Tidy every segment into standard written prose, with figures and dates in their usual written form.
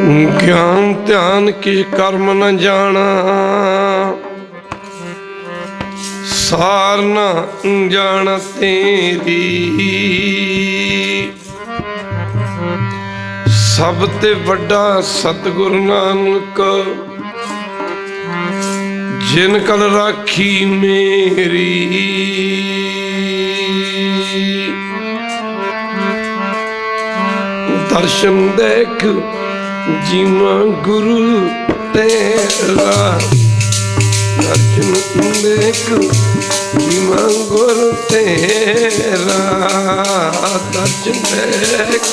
ज्ञान ध्यान किस कर्म न जाना, सार न जान तेरी। सब ते वड्डा सतगुरु नानक, जिन कल राखी मेरी। दर्शन देख जीवा गुरु तेरा, दर्शन देख जीवा गुरु तेरा, दर्शन देख।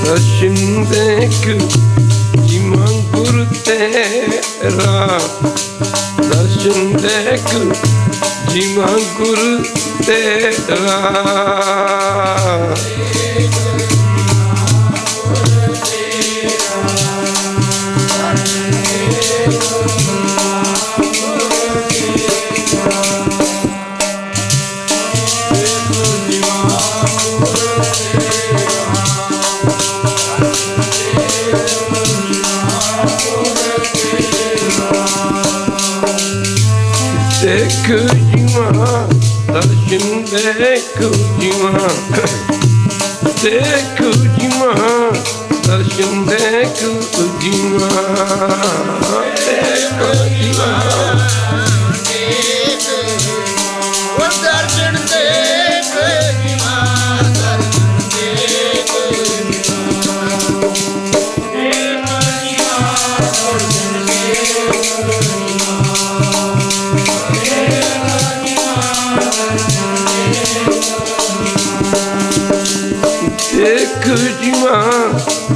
दर्शन देख जीवा गुरु तेरा, दर्शन देख जीवा गुरु तेरा। देख जीवा दर्शन देख जीवा, देख जीवा दर्शन देख जीवा, देख जीवा दर्शन देख जीवा,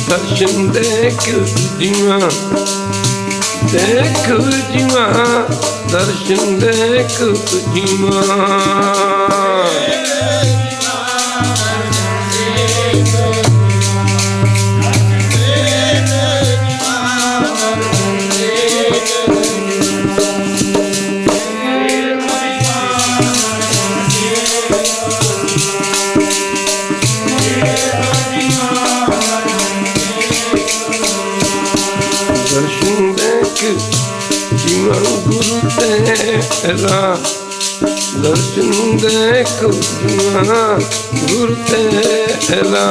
दर्शन देख देख जीवा दर्शन देख जीवा, देख जीवा दर्शन देख जीवा। दर्शन देख जीवा गुरु तेरा, दर्शन देख जीवा गुरु तेरा।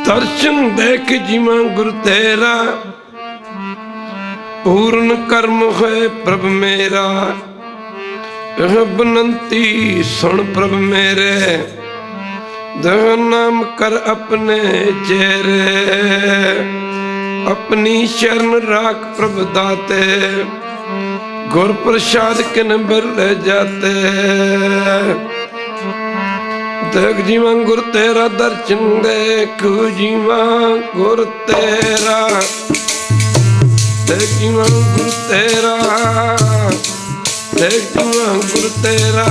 दर्शन देख जीवा गुरु तेरा, पूर्ण कर्म है प्रभ मेरा। यह बनंती सुन प्रभ मेरे, दह नाम कर अपने चेहरे। अपनी शरण राख प्रभ दाते, गुर प्रसाद किन बर जाते। देख जीवा गुरु तेरा दर्शन देख जीवा गुरु तेरा, देख जीवा गुरु तेरा, देख जीवा गुरु तेरा।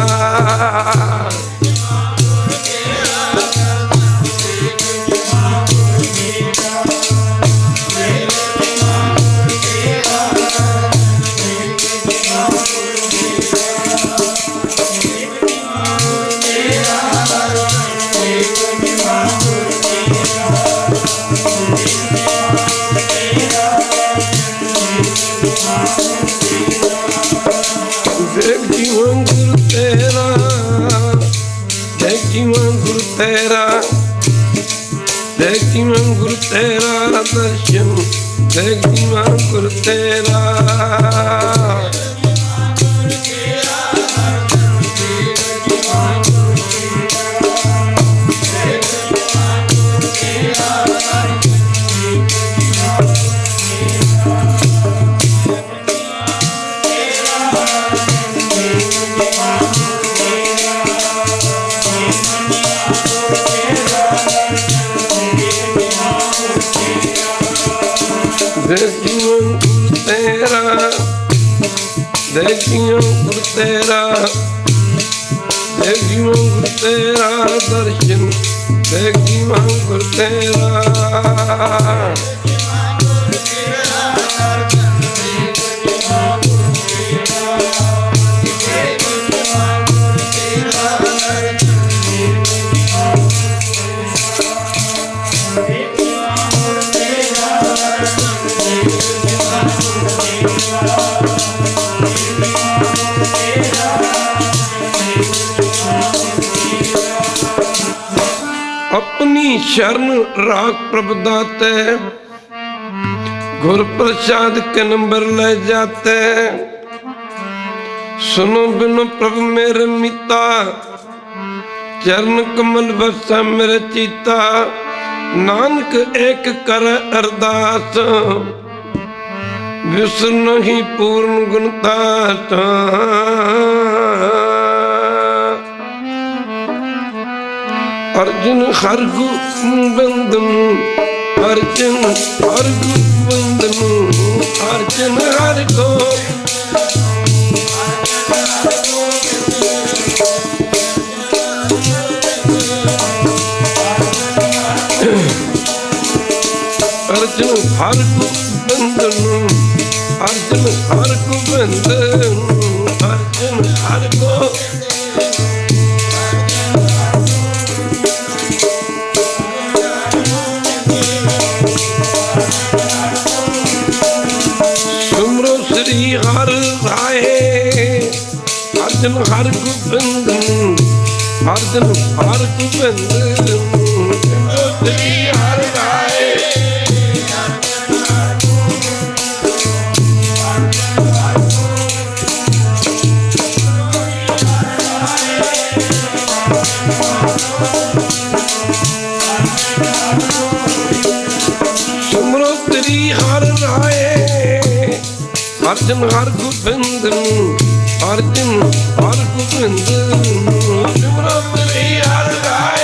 देख जीवा गुरु तेरा, देख जीवा गुरु तेरा, देख जीवा गुरु तेरा दर्शन, देख जीवा गुरु तेरा। देखियो गुरु तेरा, देखियो गुरु तेरा, देखियो गुरु तेरा दर्शन, देखियो गुरु तेरा। अपनी शरण राख प्रभ दाते, गुर प्रसाद के नंबर ले जाते। सुनो बिनो प्रभु मेरे मिता, चरण कमल बसा मेरे चिता। नानक एक कर अरदास, विसर नहीं पूर्ण गुणतास। अर्जुन हर गोबंदन, अर्जुन हर गोबंदन, अर्जुन हर गो। अर्जुन हर गोबंदन, अर्जुन हर गोबंदन, अर्जुन हर गो। श्री हर राय, अर्जुन हर गोबंदन, अर्जुन हर गोबंदन, श्री हर राय। सुमरो श्री हर राय, अर्जुन हर गोबंदन, अर्जुन हर गोबंदन, सिमरो श्री हर राय।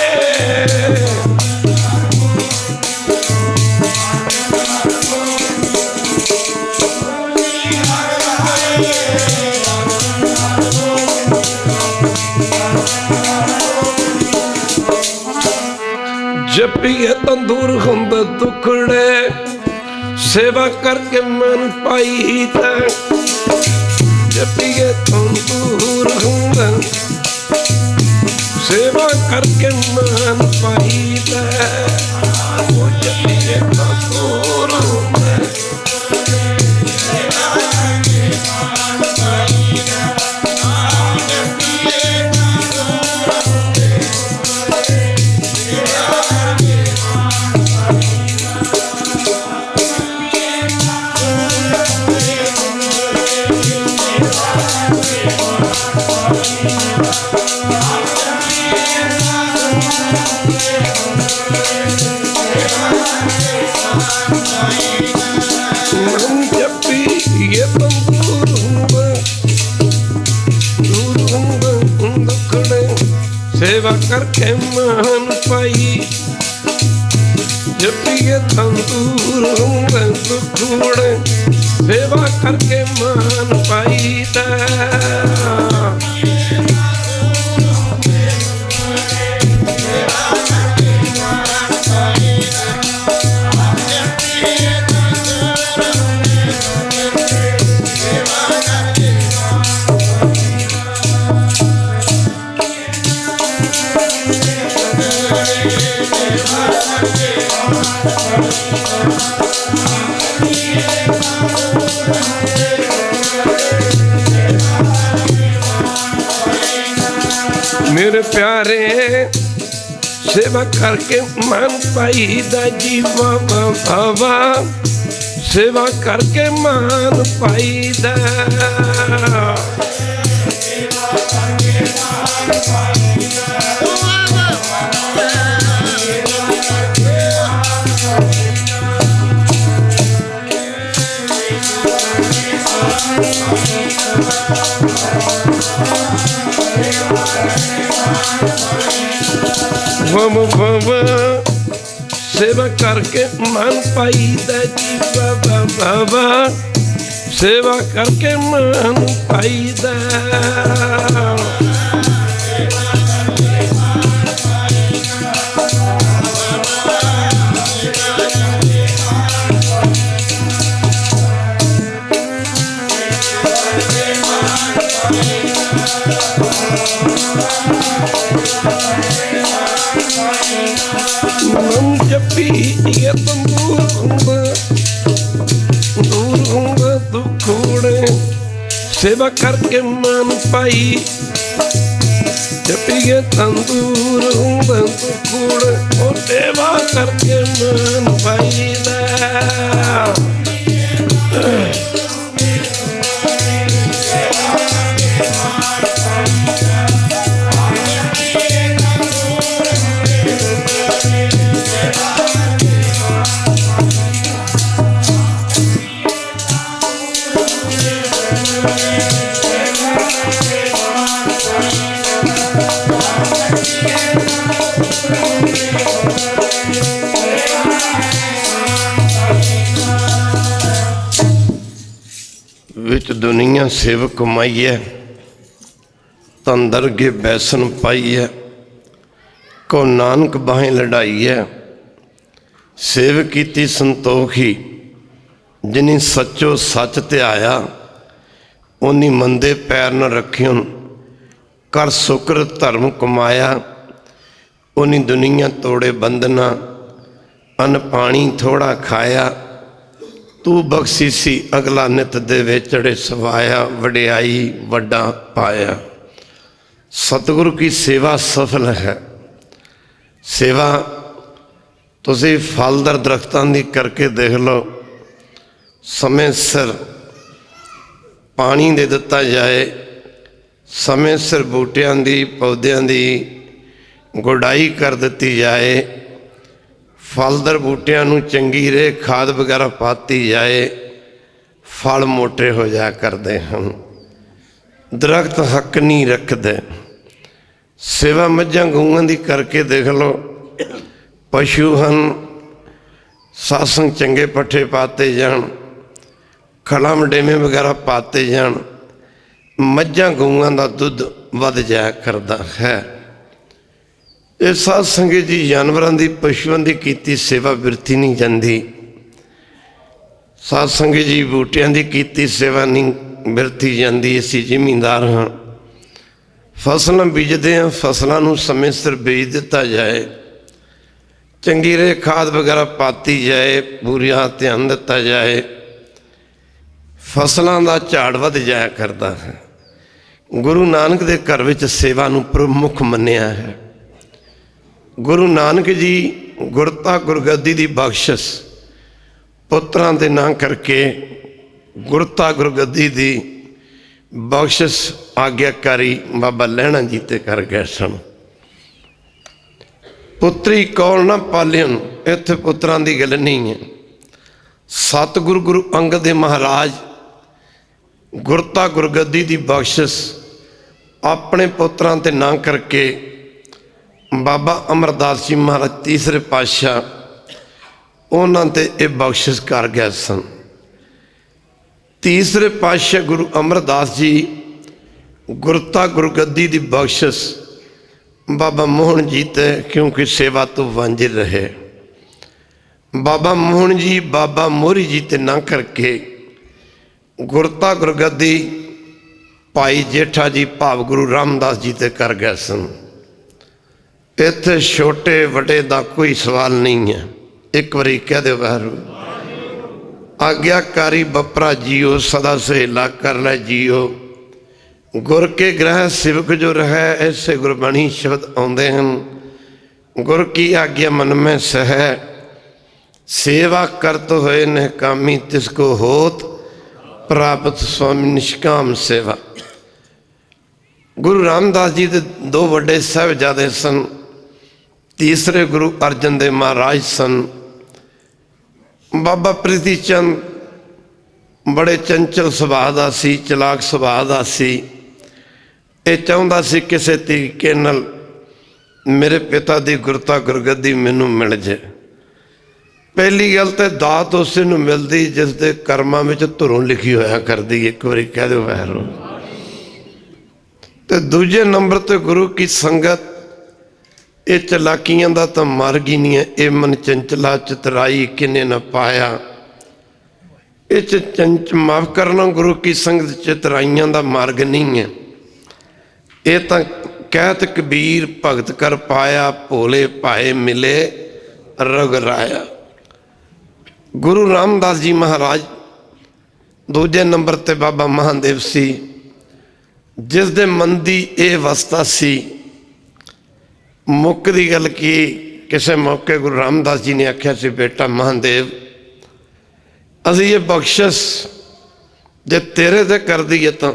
जपिए तंदूर हम दुखड़े, सेवा करके मन पाई था। जपिए तंदूर हम, सेवा करके मन पाई था। वो जपिए तंदूर हम, सेवा करके मान पाई। जपिए तंदूर दुखड़े, सेवा करके मान पाई। मेरे प्यारे सेवा करके मन पाई दा जीवा बाबा, सेवा करके मन पाई दा। भव भव सेवा करके मन पाईदा जी बाबा बाबा सेवा करके मन पाईदा। मन जपी ये दूर होंगे दुखोड़े सेवा करके मन पाई जपी ये तंदूर होंगे दुखोड़े और सेवा करके मन पाई विच दुनिया सेवक कमाई है तन दरगे बैसन पाई है को नानक बाहें लड़ाई है सेव कीती संतोखी जिनी सचो सच ते आया उन्नी मंदे पैर न रखियों कर शुक्र धर्म कमाया उन्नी दुनिया तोड़े बंधना अन पानी थोड़ा खाया तू बख्शीसी अगला नित दे वेचड़े सवाया वडियाई वड्डा पाया। सतगुरु की सेवा सफल है। सेवा तुसी फलदार दरख्तां दी करके देख लो समय सिर पानी दे दिता जाए समय सिर बूटियां दी पौधियां दी गुडाई कर दी जाए फलदार बूटियां नूं चंगी रे खाद वगैरह पाती जाए फल मोटे हो जा करते हैं। दरख्त हक नहीं रखते। सेवा मझां गऊआं दी करके देख लो पशु हैं सासंग चंगे पट्ठे पाते जान खला मडेमे वगैरह पाते जान मझां गऊआं दा दुध वध जाया करता है। ये साध संगत जी जानवरों की पशुओं की कीती सेवा बिरती नहीं जाती। साध संगत जी बूटियां की कीती सेवा नहीं बिरती जाती। असीं जिमींदार हाँ फसलां बीजते हैं फसलों नूं समय सिर बीज दिता जाए चंगी रे खाद वगैरह पाती जाए पूरा ध्यान दिता जाए फसलों का झाड़ वध जाया करता है। गुरु नानक दे घर विच सेवा नूं प्रमुख मन्निया है। गुरु नानक जी गुरता गुरगद्दी की बख्शिश पुत्रां दे नां करके गुरता गुरगद्दी की बख्शिश आग्याकारी बाबा लहणा जी ते कर गए सन। पुत्री कौल ना पालियन इत्थे पुत्रां दी गल नहीं है। सतगुरु गुरु अंगद दे महाराज गुरता गुरगद्दी की बख्शिश अपने पुत्रां ते नां करके बाबा अमरदास जी महाराज तीसरे पातशाह उन्होंने ते ये बख्शिश कर गए सन। तीसरे पातशाह गुरु अमरदास जी गुरता गुरगद्दी की बख्शिश बाबा मोहन जी ते क्योंकि सेवा तो वांझे रहे बाबा मोहन जी बाबा मोहरी जी ते ना करके गुरता गुरगद्दी भाई जेठा जी भाव गुरु रामदास जी ते कर गए सन। इत्थे छोटे वड्डे दा कोई सवाल नहीं है। एक बारी कह दो वाहगुरू आग्याकारी बपरा जियो सदा सहेला कर ले जियो गुर के ग्रह सिवक जो रहे ऐसे गुरबाणी शब्द आते हैं। गुर की आज्ञा मन में सह सेवा करत हुए निकामी तिसको होत प्राप्त स्वामी निष्काम सेवा। गुरु रामदास जी के दो वड्डे साहिबजादे सन। तीसरे गुरु अर्जन देव महाराज सन। बाबा प्रीति चंद बड़े चंचल सुभाव का सी चलाक सुभाव का सी। ये चाहता सी किसी तरीके नाल मेरे पिता की गुरता गुरगद्दी मैनू मिल जाए। पहली गल तो दात उसे नूं मिलदी जिस दे कर्मां विच धुरों लिखी होया करदी। एक बारी कह दो वैरो। तो दूजे नंबर ते गुरु की संगत, ये चलाकियां दा तां मार्ग ही नहीं है। ये मन चंचला चतराई किने न पाया। ये चंच माफ करना, गुरु की संगत चतराइयां दा मार्ग नहीं है। ये तां कहत कबीर भगत कर पाया, भोले भाए मिले रघुराया। गुरु रामदास जी महाराज दूजे नंबर ते बाबा महादेव सी, जिस दे मन दी ये अवस्था सी। मुक दी गल की, किसी मौके गुरु रामदास जी ने आख्या सी, बेटा महादेव असी ये बख्शिश जे तेरे ते कर दी है तो।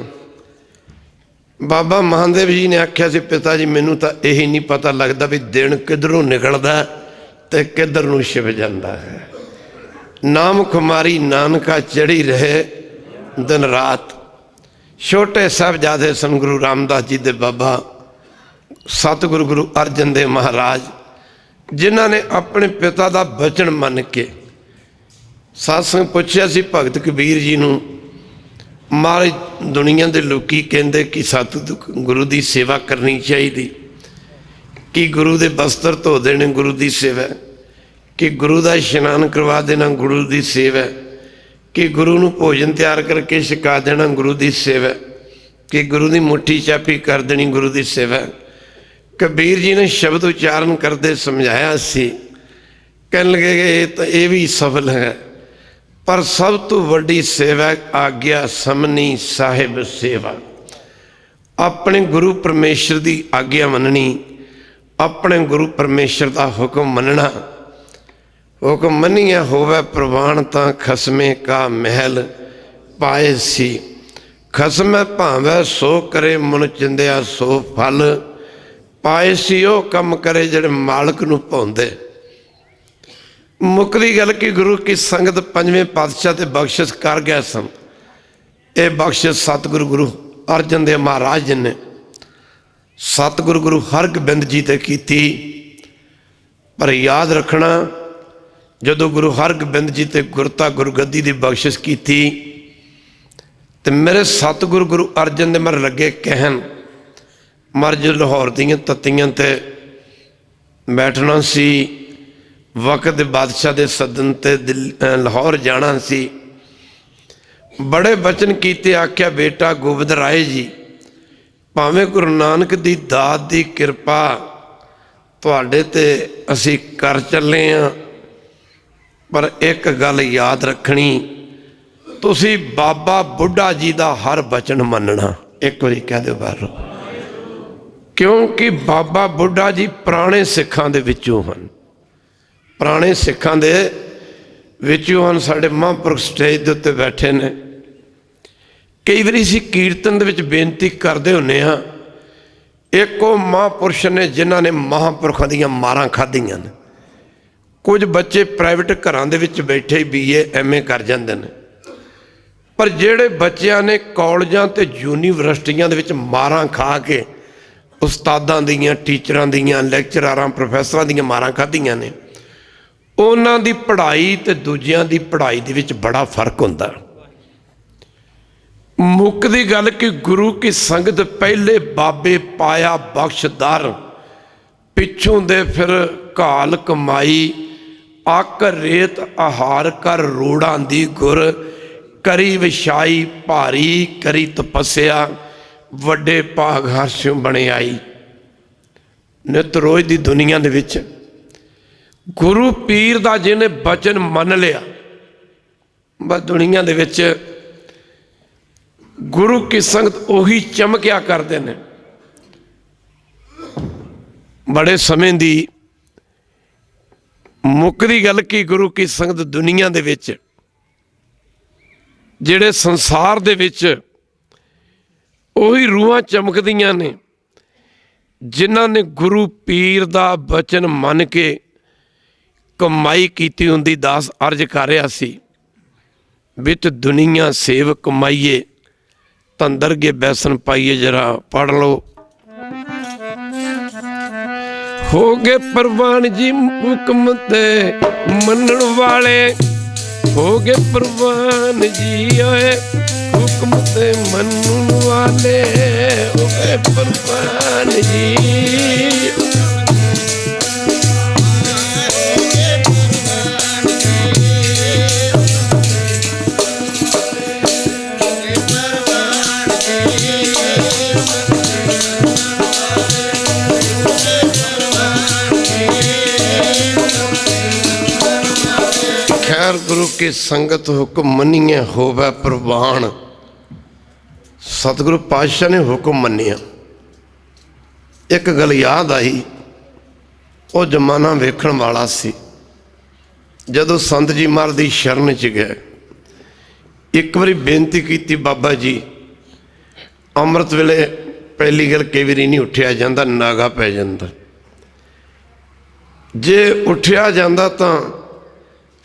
बाबा महादेव जी ने आख्या सी, पिता जी मैनू तो यही नहीं पता लगता भी दिन किधरों निकलता ते किधर नूं छिप जाता है। नाम खुमारी नानका चढ़ी रहे दिन रात। छोटे साहबजादे सन गुरु रामदास जी दे बाबा सतगुरु गुरु अर्जन देव महाराज, जिन्हों ने अपने पिता का बचन मन के सत्संग पुछया सी भगत कबीर जी नूं, मारे दुनिया के लोग कहते कि सतगुरु की सेवा करनी चाहिए, कि गुरु के बस्तर धो देने गुरु की सेवा, कि गुरु का इशनान करवा देना गुरु की सेवा, कि गुरु नूं भोजन तैयार करके छका देना गुरु की सेवा, कि गुरु की मुट्ठी चापी कर देनी गुरु की सेवा। कबीर जी ने शब्द उच्चारण करते समझाया सी, कहने लगे तो ये भी सफल है, पर सब तो वड्डी सेवा आग्या समनी साहिब सेवा। अपने गुरु परमेश्वर की आग्या मननी, अपने गुरु परमेश्वर का हुक्म मनना। हुक्म मनिया होवे प्रवान तां खसमे का महल पाए सी। खसमे भावे सो करे मुन चिंदिया सो फल पाए सी। ओ कम करे जिहड़े मालक नूं भाउंदे। मुकदी गल कि गुरु की संगत पंजवें पातशाह ते बख्शिश कर गए सन। ये बख्शिश सतगुरु गुरु अर्जन देव महाराज जी ने सतगुरु गुरु हरगोबिंद जी ते कीती। पर याद रखना, जदों गुरु हरगोबिंद जी ते गुरता गुरगद्दी की बख्शिश की तो मेरे सतगुरु गुरु अर्जन देव महाराज लगे कहन, मर जो लाहौर दियां तत्तियां ते बैठना सी, वक्त बादशाह दे सदन ते लाहौर जाना सी। बड़े बचन कीते, आख्या बेटा गोबिंद राय जी, भावें गुरु नानक दी दात दी किरपा तुहाडे ते असी कर चले हैं, पर एक गल याद रखनी, तुसी बाबा बुढ़ा जी दा हर बचन मनना। एक बारी कह दो बारो, क्योंकि बाबा बुढ़ा जी पुराने सिखां दे विचों हन। पुराने सिखां दे विचों हन। साडे महापुरख स्टेज दे उत्ते बैठे ने। कई बारी असीं कीर्तन दे विच बेनती करदे हुंदे हां, एक वो महापुरुष ने जिन्हां ने महापुरखां दीयां मारां खाधियां ने। कुछ बच्चे प्राइवेट घरां दे विच बैठे BA MA कर जांदे ने, पर जिहड़े बच्चियां ने कॉलेजां ते यूनीवर्सिटियां दे विच मारां खा के उस्तादां दीयां, टीचरां दीयां, लैक्चरारां, प्रोफैसरां दीयां मारां खाधियां ने, उन्हां दी पढ़ाई ते दूजियां दी पढ़ाई दे विच बड़ा फर्क हुंदा। मुक्कदी गल कि गुरु की संगत पहले बाबे पाया बख्शदार, पिछों दे फिर घाल कमाई, अक रेत आहार कर रोड़ां दी गुर, करी विछाई भारी करी तपस्या, वड्डे भाग हास्यों बने आई। नित रोज दी दुनिया दे विच गुरु पीर दा जिन्हें बचन मन लिया, बस दुनिया दे विच गुरु की संगत उही चमकिया करते हैं। बड़े समय दी मुकदी गल की गुरु की संगत दुनिया दे विच जिहड़े संसार दे विच उही रूहां चमकदियां ने जिन्हां ने गुरु पीर दा बचन मन के कमाई कीती हुंदी। दास अर्ज कर रहा सी, विच दुनिया सेव कमाईए, तंदर के बैसन पाइए। जरा पढ़ लो। हो गए प्रवान जी हुक्म ते मनण वाले, हो गए प्रवान जी ओए हुक्म ते मनण वाले, हो गए प्रवान जी। खैर गुरु की संगत हुक्म मनिए होवे प्रवान। सतगुरु पातशाह ने हुक्म मनिया। एक गल याद आई, वो जमाना वेखण वाला सी जदों संत जी महाराज दी शरण च गए। एक बारी बेनती की बाबा जी अमृत वेले पहली गल कई बारी नहीं उठिया जाता, नागा पै जाता, जे उठिया जाता तो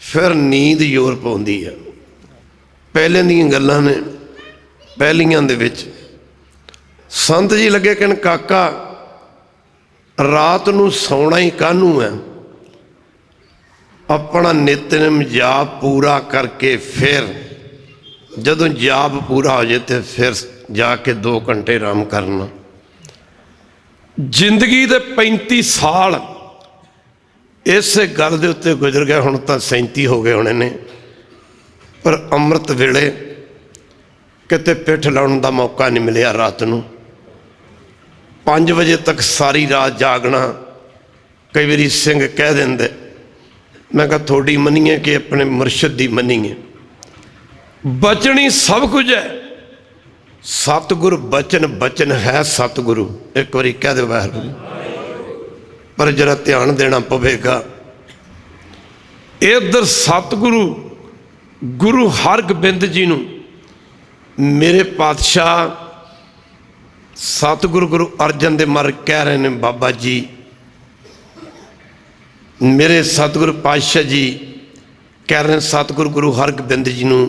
फिर नींद जोर पाउंदी है। पहले दी गल्लां ने, पहलियां दे विच संत जी लगे कहन काका रात नूं सौना ही कानू है, अपना नितनेम जाप पूरा करके फिर जदों जाप पूरा हो जाए तो फिर जाके 2 घंटे आराम करना। जिंदगी दे 35 साल इस गल दे उत्ते गुजर गए, हुण तां 37 हो गए होने ने, पर अमृत वेले किते पिठ लाउण दा मौका नहीं मिलिया। रात नूं 5 बजे तक सारी रात जागना। कई बारी सिंह कह देंदे, मैं कहा थोड़ी मनीए कि अपने मुर्शद दी मनीए। बचनी सब कुछ है, सतगुरु बचन बचन है सतगुरु। एक बारी कह दे वाहिगुरू, पर जरा ध्यान देना पवेगा। इधर सतगुरु गुरु हरगोबिंद जी नूं मेरे पातशाह सतगुरु गुरु अर्जन देव महाराज कह रहे हैं, बाबा जी मेरे सतगुरु पातशाह जी कह रहे हैं सतगुरु गुरु हरगोबिंद जी नूं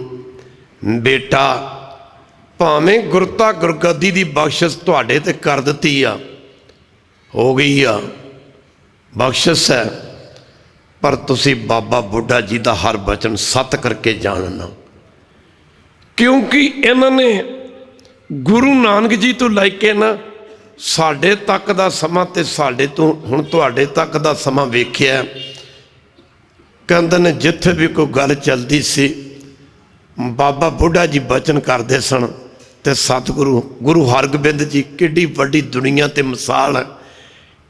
बेटा भावें गुरता गुरगद्दी दी बख्शिश तुहाडे ते कर दित्ती आ, हो गई आ बख्शिश है, पर तुसी बाबा बुढ़ा जी का हर बचन सत करके जानना। क्योंकि इन्होंने गुरु नानक जी तो लैके ना साढ़े तक का समा ते साढ़े तो हुण तुहाडे तक का समा वेख्या, कहते ने जिथे भी कोई गल चलती सी बाबा बुढ़ा जी बचन करते सन, ते सतगुरु गुरु हरगोबिंद जी किड्डी वड्डी दुनिया ते मिसाल है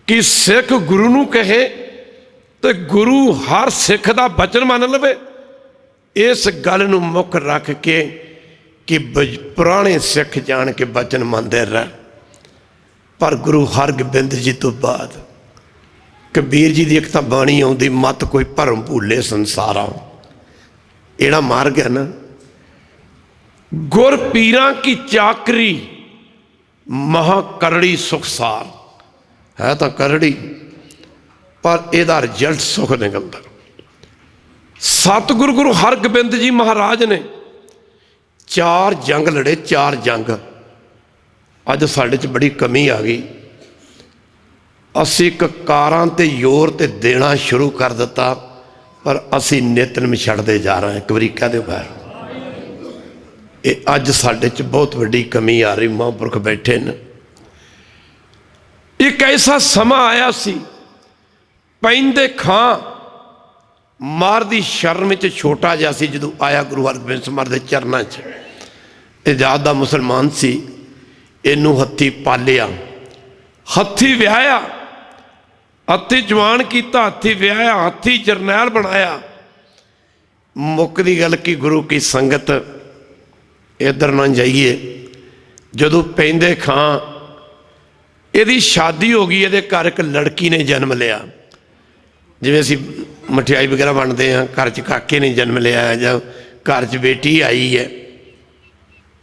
कि सिख गुरु नूं कहे तो गुरु हर सिख का बचन मान लवे। इस गल नूं मुख रख के कि पुराने सिख जान के बचन मानते रह, पर गुरु हरगोबिंद जी तो बाद कबीर जी की एक तो बाणी आउंदी, मत कोई भरम भूले संसारा, एड़ा मार गया ना। गुर पीरां की चाकरी महा करड़ी सुखसार है, तो करड़ी पर एदा रिजल्ट सुख निकलता। सतगुरु गुरु हरगोबिंद जी महाराज ने 4 जंग लड़े, 4 जंग। अज साडे च बड़ी कमी आ गई, असी कारां ते जोर ते देना शुरू कर दिता, पर असी नितनेम छड्डदे जा रहे हैं। एक बारी कह दो बाहर, ये अज साडे च बहुत वड्डी कमी आ रही। महापुरख बैठे न, एक ऐसा समा आया सी पैंदे खां मार दी शरण च छोटा जिहा सी, जदों आया गुरु हरगोबिंद महाराज दे चरनां च। आजाद दा मुसलमान सी, इनू हत्थी पालिया, हत्थी विआया, हत्थी जवान किया, हत्थी विआया, हत्थी जरनैल बनाया। मुक्कदी गल की गुरु की संगत इधर ना जाइए। जदों पैंदे खां यदी शादी हो गई, ये घर एक लड़की ने जन्म लिया, जिवें असीं मठियाई वगैरह वंडदे हैं, घर च काके ने जन्म लिया है जां घर च बेटी आई है,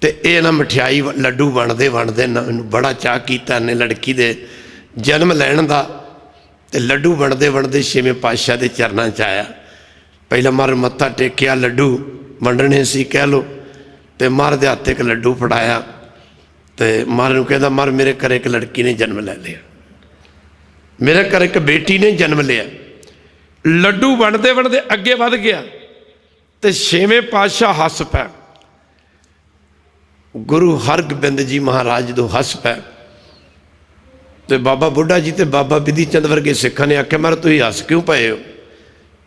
तो ये ना मठियाई लड्डू वंडदे वंडदे ना मैनूं बड़ा चाह कीता ने लड़की दे जन्म लैण दा, ते लड्डू वंडदे वंडदे 6वें पातशाह दे चरनां च आया। पहला मार मत्था टेकिया, लड्डू वंडने सी कह लो, तो मार दे हत्थ एक लड्डू फड़ाया, तो मार नूं कहंदा मार मेरे घर एक लड़की ने जन्म लै लिया। मेरे घर एक बेटी ने जन्म लिया, लड्डू वंडते वंडते अगे वध गया तो छेवें पातशाह हस पै, गुरु हरगोबिंद जी महाराज जो हस पै। तो बाबा बुढ़ा जी तो बाबा बिधि चंद वर्गे सिखा ने आख्या महाराज तुसीं हस क्यों पे हो,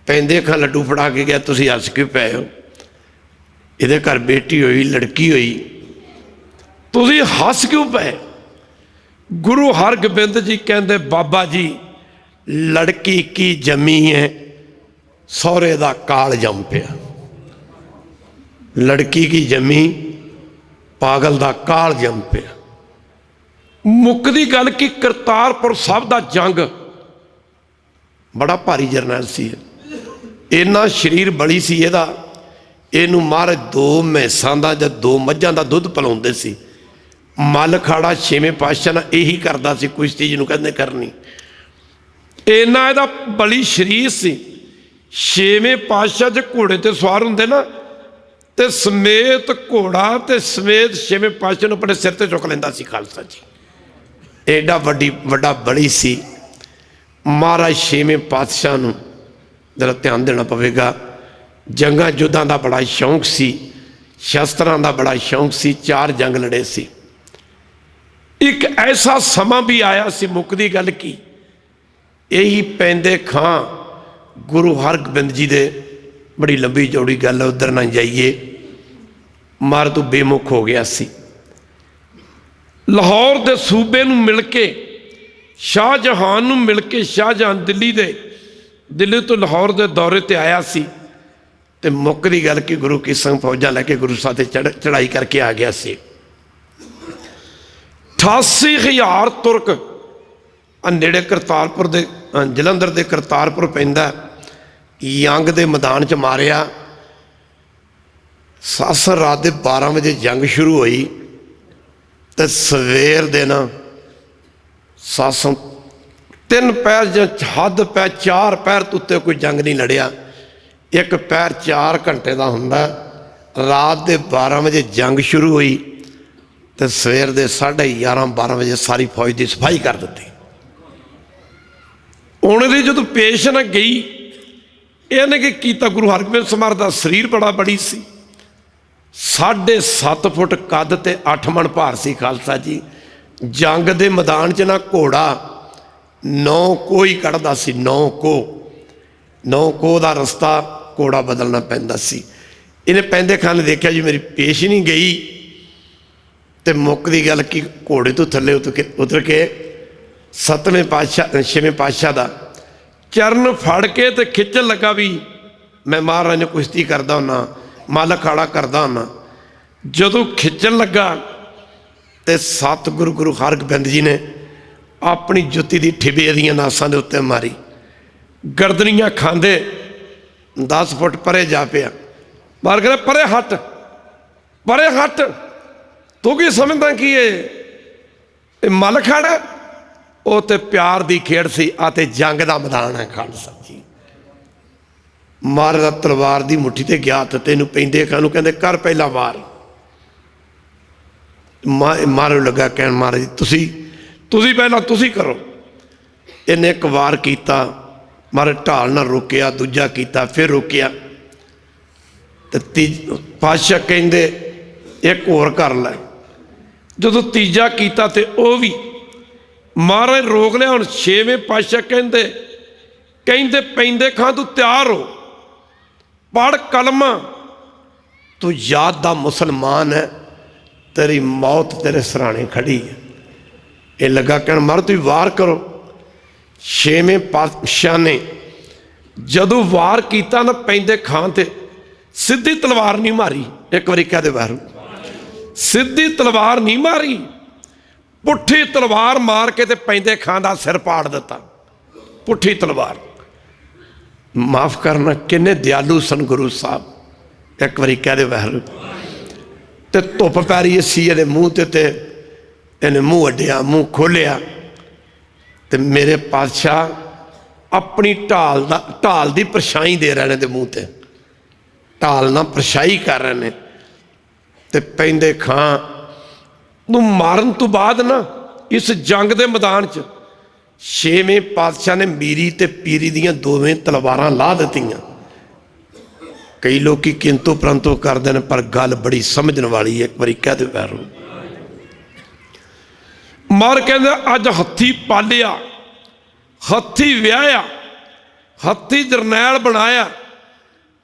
पैंदे खां लड्डू फड़ा के गया, तुसीं हस क्यों पे हो, ये घर बेटी हुई लड़की हुई, तुसीं हस क्यों पे। गुरु हरगोबिंद जी कहते बाबा जी लड़की की जमी है सौरे दा काल जम पिया, लड़की की जमी पागल दा काल जम पिया। मुकदी गल कि करतारपुर साहब दा जंग बड़ा भारी जरनैल सी, इन्ना शरीर बड़ी सी इहदा, इनू महाराज 2 मैसां दा जां 2 मझां दा दुध पिलाउंदे सी। मल खाड़ा छेवें पातशाह ने यही करदा सी, कुश्ती जिन्हों कहते करनी, इन्ना इहदा बड़ी शरीर सी। छेवें पातशाह ज घोड़े ते सवार हुंदे ना ते समेत घोड़ा ते समेत छेवें पातशाह नूं अपने सिर ते चुक लैंदा सी खालसा जी, एडा वड्डा बड़ी सी। महाराज छेवें पातशाह नूं जरा ध्यान देना पवेगा, जंगां युद्धां दा बड़ा शौक सी, शस्त्रां दा बड़ा शौक सी, 4 जंग लड़े सी। एक ऐसा समा भी आया सी, मुकदी गल की यही पैंदे खां गुरु हरगोबिंद जी दे, बड़ी लंबी चौड़ी गल उधर ना जाइए, मार तू बेमुख हो गया सी। लाहौर दे सूबे नूं मिल के शाहजहां नूं मिल के, शाहजहां दिल्ली तो लाहौर दे दौरे ते आया सी ते मुकदी गल कि गुरु की संग फौजां लैके गुरु साहब ते चढ़ाई करके आ गया सी। 88,000 तुर्क नेड़े करतारपुर दे, जलंधर दे करतारपुर पैंदा, यंग दे मैदान च मारिया। सासर रात के 12 बजे जंग शुरू हुई तो सवेर दे ना सासों 3 पैर ज हद पै 4 पैर तो उत्ते कोई जंग नहीं लड़िया, एक पैर 4 घंटे का हुंदा। रात के 12 बजे जंग शुरू हुई तो सवेर के 11:30-12 बजे सारी फौज की सफाई कर दी। उन्हें जो पेश न गई, इन्हें की किया, गुरु हरगोबिंद समार का शरीर बड़ा बड़ी सी, 7.5 फुट कद ते 8 मन भार सी खालसा जी। जंग के मैदान च ना घोड़ा 9 कोह ही कढ़दा सी, 9 कोह का रस्ता घोड़ा बदलना पैंदा सी। इन्हें पैंदे खां ने देखा जी मेरी पेश नहीं गई, तो मुकदी गल कि घोड़े तो थले उतर के 7वें पातशाह 6वें पातशाह का चरण फड़ के तो खिंचन लगा भी मैं महाराज ने कुश्ती करता होना, मल अखाड़ा करता होना। जदों खिंचन लगा तो सतगुरु गुरु हरगोबिंद जी ने अपनी जुत्ती की ठिबे दियां नासां दे उत्ते मारी, गर्दनियां खांदे 10 फुट परे जा पिया। मार कर परे हट, तू की समझदा कि ये मल अखाड़ा, वो तो प्यार की खेड सी, आते जंग का मैदान है खालसा जी। महाराज तलवार की मुट्ठी ते गया तो तेनों पैंदे खां नूं कहंदे कर पहला वार। महाराज लगा कह महाराज तुसी पहला तुसी करो। इन्हें एक वार किया, महाराज ढाल ना रोकिया, दूजा किया फिर रोकिया, तो पातशाह कहंदे एक होर कर लै। जो तीजा किया तो वह भी महाराज रोक लिया। हुण 6वें पातशाह कहंदे पैंदे खां तू तैयार हो, पढ़ कलमा, तू याद दा मुसलमान है, तेरी मौत तेरे सराणे खड़ी है। ये लगा कहन महाराज तुसीं वार करो। 6वें पातशाह ने जदों वार किया ना पैंदे खां ते सीधी तलवार नहीं मारी, एक बारी कह दे बाहरों, सीधी तलवार नहीं मारी, पुठी तलवार मार के ते पैंदे खां दा सिर पाड़ दिता, पुठी तलवार। माफ करना किन्ने दयालु सन गुरु साहब, एक बारी कह दे बाहरों। तो धुप पै रही सी ये मूँह ते इन्हें मूँह अड्डिया, मूँह खोलिया, तो मेरे पातशाह अपनी ढाल की परछाई दे रहे हैं मूँह ते, ढाल ना परछाई कर रहे हैं। तो पैंदे खां नूं मारन तो बाद ना इस जंग के मैदान च छेवें पातशाह ने मीरी ते पीरी दियां दोवें तलवारां ला दित्तियां। कई लोग किंतु परंतु करते हैं, पर गल बड़ी समझने वाली है। एक बारी कह दो पैरों मार कहते अज हथी पालिया, हथी व्याया, हथी जरनैल बनाया,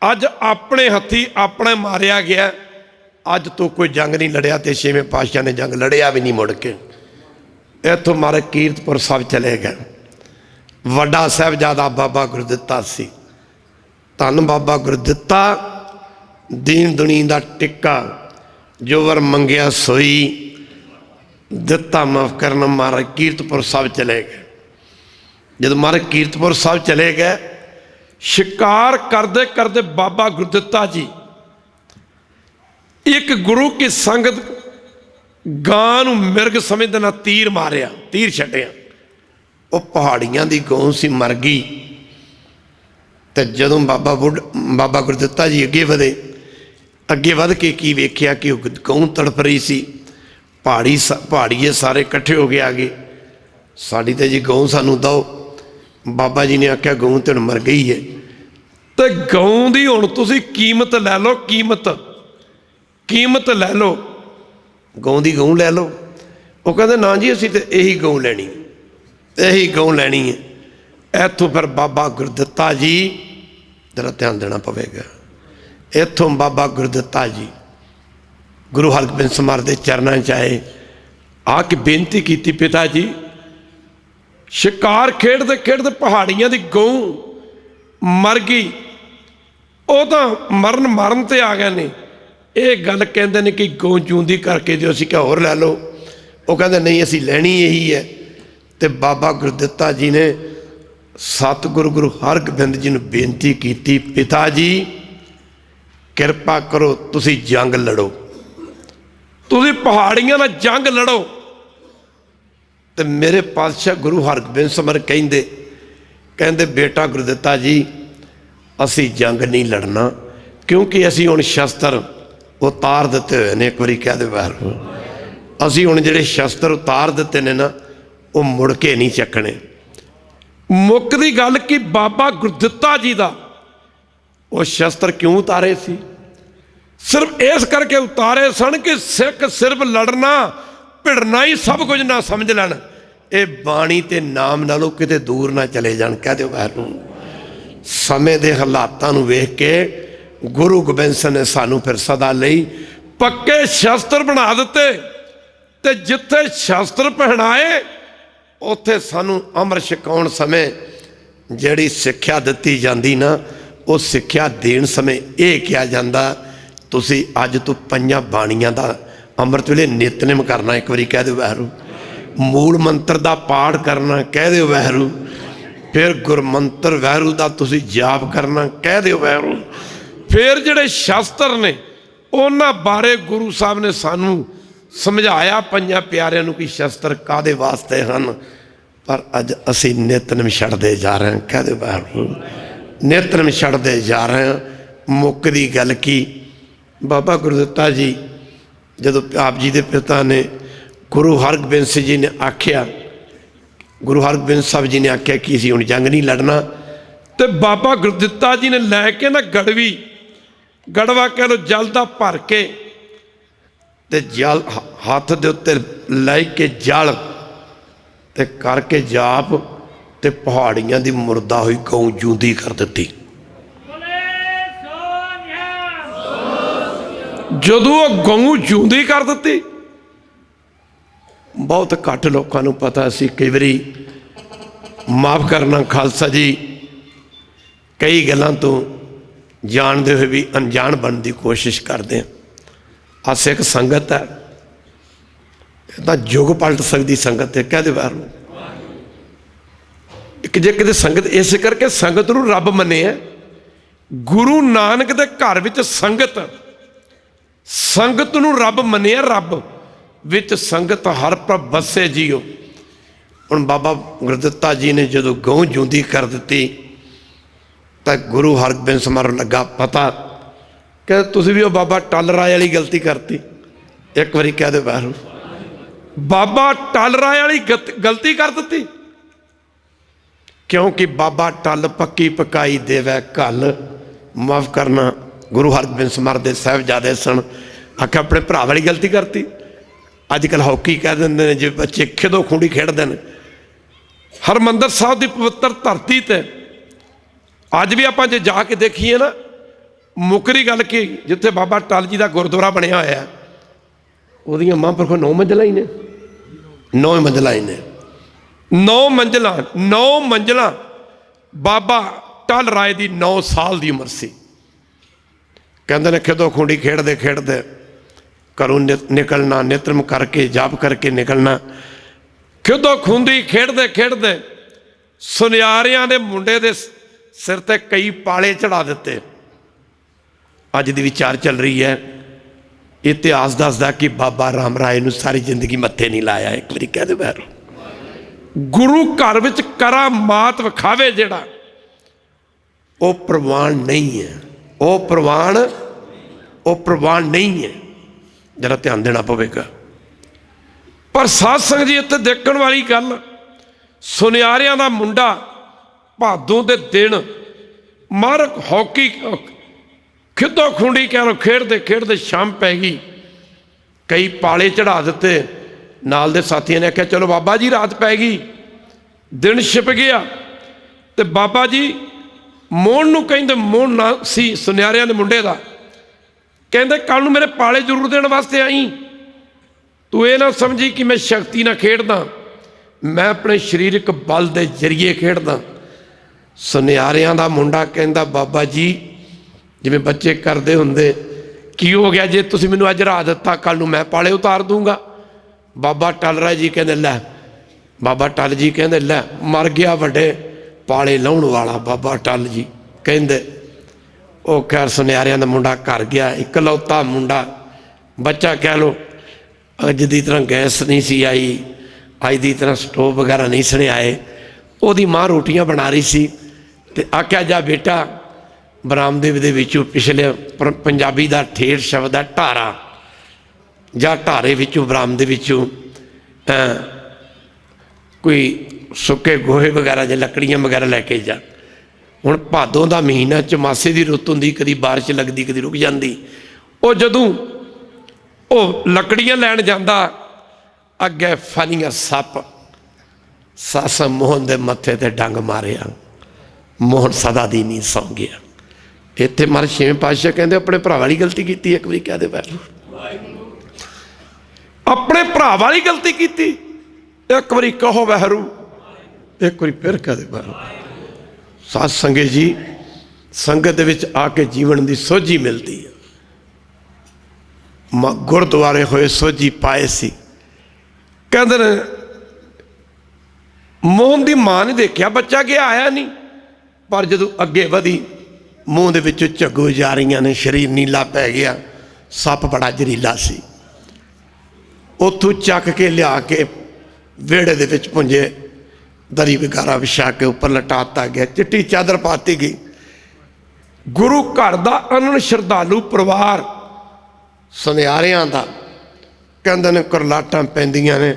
अज अपने हथी अपने मारिया गया। अज तो कोई जंग नहीं लड़िया, तो छेवें पातशाह ने जंग लड़िया भी नहीं मुड़ के। इतों मारे कीरतपुर साहब चले गए। वड्डा साहिबजादा बाबा गुरदित्ता सी। धन बाबा गुरदित्ता दीन दुनी दा टिक्का, जो वर मंगिया सोई दिता माफ करना। महाराज कीरतपुर साहब चले गए। जब महाराज कीरतपुर साहब चले गए, शिकार करते करते बाबा गुरदित्ता जी एक गुरु की संगत गां नूं मिर्ग समझदे ना तीर मारिया, तीर छड्डिया। वो पहाड़ियां दी गौ सी, मर गई। तो जदों बाबा गुरदित्ता जी अगे वध के की वेख्या कि गौ तड़प रही सी। पहाड़ीए सारे इकट्ठे हो गए, आ गए साड़ी तो जी गौ सानू दो। बाबा जी ने आख्या गौ तो मर गई है, तो गौ की हुण तुसीं कीमत लै लो, कीमत लै लो, गौ की गौ लै लो। वो कहते ना जी असीं तो यही गौ लैनी, यही गौ लैनी है। इत्थों फिर बाबा गुरदित्ता जी, जरा ध्यान देना पवेगा, इत्थों बाबा गुरदित्ता जी गुरु हरगोबिंद समार के चरणों च आए, आके बेनती की, पिता जी शिकार खेडते खेडते पहाड़ियां की गौ मर गई, वो तो मरन ते आ गए ने। ये गल कहते हैं कि गौ जूंदी करके जो असीं क्या होर लै लो। वो कहते नहीं असीं लैनी यही है। तो बाबा गुरदित्ता जी ने सतगुरु गुरु हरगोबिंद जी ने बेनती की, पिता जी कृपा करो, तुसी जंग लड़ो, तुसी पहाड़ियां नाल जंग लड़ो। तो मेरे पातशाह गुरु हरगोबिंद समर कहंदे बेटा गुरदित्ता जी असी जंग नहीं लड़ना, क्योंकि असी हुण शस्त्र उतार दिते हुए ने। एक बारी कह दे बाहर, असी हुण जिहड़े शस्त्र उतार दिते ने ना, वो मुड़ के नहीं चकने। मुक्कदी गल कि बाबा गुरदित्ता जी दा वो शस्त्र क्यों उतारे सी? सिर्फ इस करके उतारे सन कि सिख सिर्फ लड़ना भिड़ना ही सब कुछ ना समझ लैन, ये बाणी ते नाम नालों किते दूर ना चले जान। कह दो बाहर समय के हालातों नूं वेख के गुरु गोबिंद सिंह ने सानू फिर सदा लई पक्के शस्त्र बना दिते। ते जिथे शस्त्र पहनाए उत्थे सानू अमर छकाउण समय जिहड़ी सिक्ख्या दित्ती जांदी ना, वो सिक्ख्या देण समय ये कहा जांदा तुसी अज तो 5 बाणियां दा अमृत वेले नितनेम करना। एक बारी कह दो वाहिगुरू। मूल मंत्र का पाठ करना, कह दो वाहिगुरू। फिर गुरमंत्र वाहिगुरू का तुसी जाप करना, कह दो वाहिगुरू। फिर जिहड़े शास्त्र ने उन्हां बारे गुरु साहब ने सानू समझाया 5 प्यारिਆਂ ਨੂੰ कि शस्त्र कादे वास्ते हैं। पर अज असी नितनेम छड्डदे जा रहे हैं। कह दो वाहिगुरू, नितनेम छड्डदे जा रहे हैं। मुक्कदी गल की बाबा गुरदित्ता जी जदों आप जी के पिता ने गुरु हरगोबिंद सिंह जी ने आख्या, गुरु हरगोबिंद साहब जी ने आख्या कि असीं हुण जंग नहीं लड़ना, तो बाबा गुरदित्ता जी ने लैके ना गड़वी, गड़वा कह लो जल का भर के, ते जल हाथ दे उत्ते लै के जल ते करके जाप, ते पहाड़ियां दी मुर्दा हुई गौ जूंदी कर दी। जदों गऊ जूंदी कर दी, बहुत घट लोगों को पता सी। कई बारी माफ करना खालसा जी, कई गल्लां तो जानते हुए भी अनजान बनने की कोशिश करते हैं। आ सिख संगत है, तो युग पलट सकती संगत है। कह दे बाहर एक जे कि संगत इस करके संगत नूं रब मने है। गुरु नानक दे घर विच संगत नूं रब मनिया। रब विच संगत हर प्रभ बसे जियो। हुण बाबा गुरदित्ता जी ने जदों गऊ जूंदी कर दी, तो गुरु हरगोबिंद समारोह लगा पता कि तुसीं भी बाबा टल राय वाली गलती करती। एक बारी कह दो बाहर, बाबा टल राय वाली गलती कर दी। क्योंकि बाबा टल पक्की पकाई देवै घल। माफ़ करना, गुरु हरगोबिंद समर्थ दे साहिबजादे सन, आख्या अपने भरा वाली गलती करती। अजकल हॉकी कह देंगे ने जो बच्चे खिदो खूंडी खेडते हैं। हरमंदर साहब की पवित्र धरती ते अज भी आप जे जाके देखिए ना, मुकरी गल की जिथे बाबा टल जी का गुरुद्वारा बनया होया, वो महापुरखों 9 मंजिल ही ने, 9 मंजिल ही ने, 9 मंजिल। बाबा टल राय की 9 साल की उम्र सी। कहते ने खिदो खूंडी खेडते खेडते घरों निकलना, नित्रम करके जाप करके निकलना। खिदो खूंदी खेडते खेडते सुनियारियां ने मुंडे दे सिर ते कई पाले चढ़ा दिते। अज दी विचार चल रही है, इतिहास दसदा कि बाबा राम राय नूं सारी जिंदगी मत्थे नहीं लाया। एक बारी कह दे बैरो, गुरु घर विच करामात विखावे जिहड़ा, वो प्रवान नहीं है, वो प्रवान नहीं है। जरा ध्यान देना पवेगा। पर साध संगत जी इत्थे देखण वाली गल, सुनियारियां दा मुंडा भादों दे दिन मारक हॉकी खिदो खूंडी कह लो खेडते खेडते शाम पै गई, कई पाले चढ़ा दिते। नाल दे साथियों ने आख्या चलो बाबा जी रात पै गई, दिन छिप गया। तो बाबा जी मोहन नूं कहिंदे, मोहन ना सी सुनियारियां दे मुंडे दा, कहते कल नूं मेरे पाले जरूर देने वास्ते आई। तू ये ना समझी कि मैं शक्ति ना खेडदा, मैं अपने शरीरक बल के जरिए खेडदा। सुनियारियां दा मुंडा कहंदा बाबा जी जिवें बच्चे करते होंदे, की हो गया जे तुसीं मैनूं अज राह दिता, कल नूं मैं पाले उतार दूंगा। बाबा टल राय जी कहंदे लै, बाबा टल जी कहंदे लै मर गया वड्डे पाले लाउण वाला बाबा टल जी। कहंदे वो खैर सुनियारियां दा मुंडा घर गया, इकलौता मुंडा बच्चा कह लो। अज की तरह गैस नहीं सी आई, अज की तरह स्टोव वगैरह नहीं सने आए। ਉਹਦੀ माँ रोटियां बना रही सी ते आख्या जा बेटा बरामदे दे विचों पिछले पंजाबी का ठेठ शब्द है ढारा, जा ढारे विचों बरामदे विचों कोई सुके गोहे वगैरह या लकड़ियां वगैरह लैके जा। हुण भादों का महीना चमासे की रुत होंदी, कदी बारिश लगती कदी रुक जाती। वो जदों वो लकड़ियां लैण जांदा, अगे फनिया सप सस मोहन दे मत्थे ते डंग मारिया, मोहन सदा दी नींद सौ गया। इत्थे महाराज छेवें पातशाह कहंदे अपने भरा वाली गलती की। एक बारी कह दे बैठो, अपने भरा वाली गलती की। एक बारी कहो वहरू, एक बारी फिर कह दे बैठो। साध संगत जी संगत दे विच आके जीवन की सोझी मिलती है। गुरुद्वारे होए सोझी पाए सी। कहते ने मोहन की मां ने देखा बच्चा गया आया नहीं, पर जदों अगे वधी मूँह दे विचों झग्गू जा रही ने, शरीर नीला पै गया, सप बड़ा जहरीला सी। उतों चक के लिया के वेड़े दे विच पुंजे, दरी वगारा विछा के उपर लटाता गया, चिट्टी चादर पाती गई। गुरु घर का अनन श्रद्धालु परिवार सुनियारियां दा कहंदे ने करलाटां पैंदियां ने।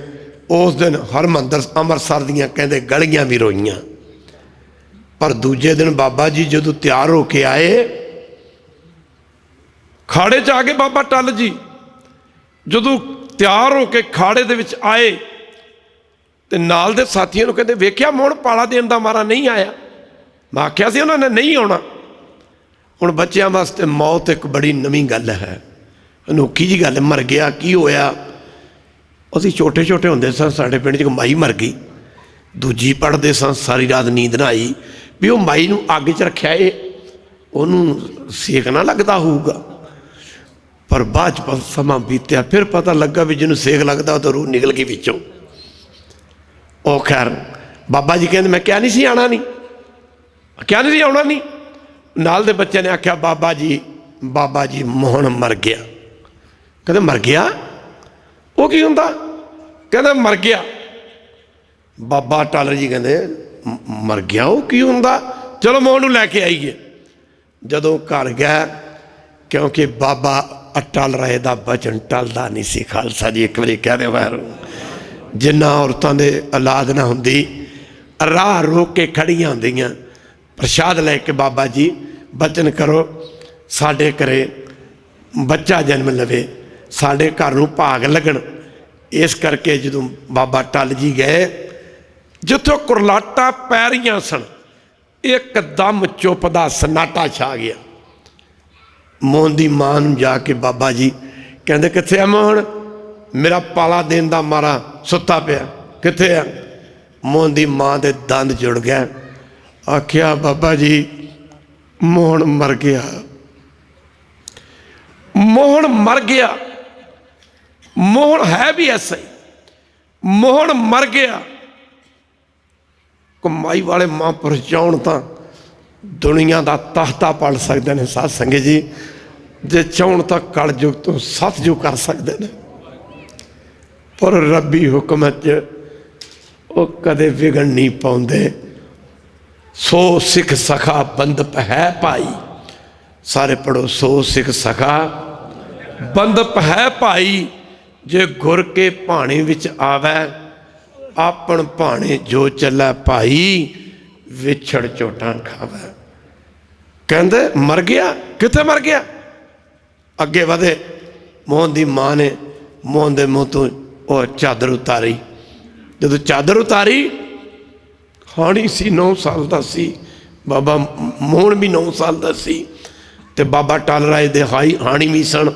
उस दिन हरमंदर अमृतसर दियां कहंदे गलियां भी रोईयां। पर दूजे दिन बाबा जी जदों तैयार होके आए, खाड़े च आ गए बाबा टल जी। जदों तैयार होके खाड़े दे विच आए ते नाल दे साथियों नूं कहंदे वेख्या मोहन पाला देण दा मारा नहीं आया। मैं आख्या सी उन्होंने नहीं आउणा। हुण बच्चों वास्ते मौत एक बड़ी नवीं गल है, अनोखी जी गल। मर गया की होया? असीं छोटे छोटे होंदे सन, साडे पिंड च माई मर गई, दूजी पढ़ते सन, सारी रात नींद ना आई भी वो माई नूं अग च रखिया है, उन्होंने सेक ना लगता होऊगा। पर बाद समा बीत्या फिर पता लगा भी जिन्होंने सेक लगता तो रूह निकल गई विचों। ओ खैर बाबा जी कहते मैं क्या नहीं सी आना, नहीं क्या नहीं सी आना नहीं। नाल दे बच्चे ने आख्या बाबा जी मोहन मर गया। कहते मर गया? वो की हुंदा? कहते मर गया। बाबा टल जी कहते मर गया वो की हुंदा? चलो मोहन नूं लैके आईए। जदों घर गया, क्योंकि बाबा अटल राय दा बचन टलदा नहीं सी। खालसा जी एक बारी कह दे बाहर, जिन्ना औरतों के औलाद ना हुंदी राह रोक के खड़ियां होंदियां प्रशाद लैके, बाबा जी बचन करो साढ़े घरे बच्चा जन्म लवे, साढ़े घर नूं भाग लगन। इस करके जदों बाबा टल जी गए, जिथों कुरलाटा पै रहियां सन, एकदम चुप दा सन्नाटा छा गया। मोहन दी मां नूं जाके बाबा जी कहंदे कित्थे आ मोहन, मेरा पाला देन दा मारा सुत्ता पिया, कित्थे आ? मोहन दी मां दे दंद जुड़ गए। आख्या बाबा जी मोहन मर गया, मोहन मर गया। मोहन है भी ऐसा ही, मोहन मर गया। कमाई वाले महापुरुष चाहण तां दुनिया का तख्ता पढ़ सकते हैं साध संगत जी, जे चाहण तां कलयुग तो सतयुग कर सकते हैं। पर रब्बी हुक्म च वो कदे विगड़ नहीं पाउंदे। सो सिख सखा बंदप है भाई, सारे पढ़ो, सो सिख सखा बंदप है भाई। जे गुर के भाणे विच आवे, आपन भाणे जो चलै भाई, विछड़ चोटां खावे। कहंदे मर गया, कित्थे मर गया? अगे वधे, मोहन दी मां ने मोहन दे मुंह तो वो चादर उतारी। जदों चादर उतारी, हाणी सी 9 साल का सी, बाबा मोहन भी 9 साल का सी, ते बाबा टल राय दे हाणी भी सन।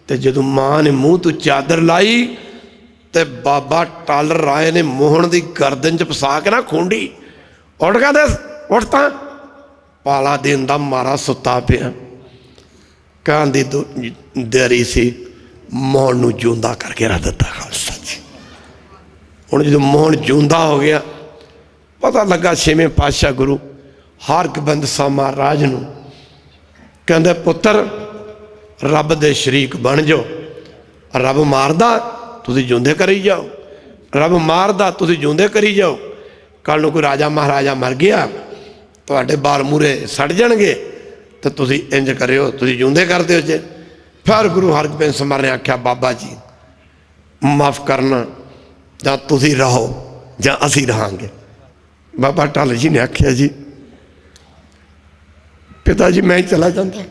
ते जदों मां ने मूँह तो चादर लाई, ते बाबा टल राय ने मोहन की गर्दन च फसा के ना खूंडी, उठ कहते उठ तां, पाला देन दा मारा सुता पिया। कहन दी देरी सी, मोहन नूं जिंदा करके रख दिता खालसा जी। हुण जो मोहन जिंदा हो गया, पता लगा 6वें पातशाह गुरु हरगोबिंद साह महाराज नूं कहंदे पुत्र रब दे शरीक बन जाओ। रब मारदा तुसीं जिंदे करी जाओ, रब मारदा तुसीं जिंदे करी जाओ। कल नूं कोई राजा महाराजा मर गया, तुहाडे बाल मूरे सड़ जाणगे, तो तुसीं इंज करियो, तुसीं जिंदे कर दिओ जे। फिर गुरु हरगोबिंद साह ने आख्या बाबा जी माफ़ करना, जां तुसीं रहो जां असीं रहांगे। बाबा टल जी ने आख्या जी पिता जी मैं चला जाता,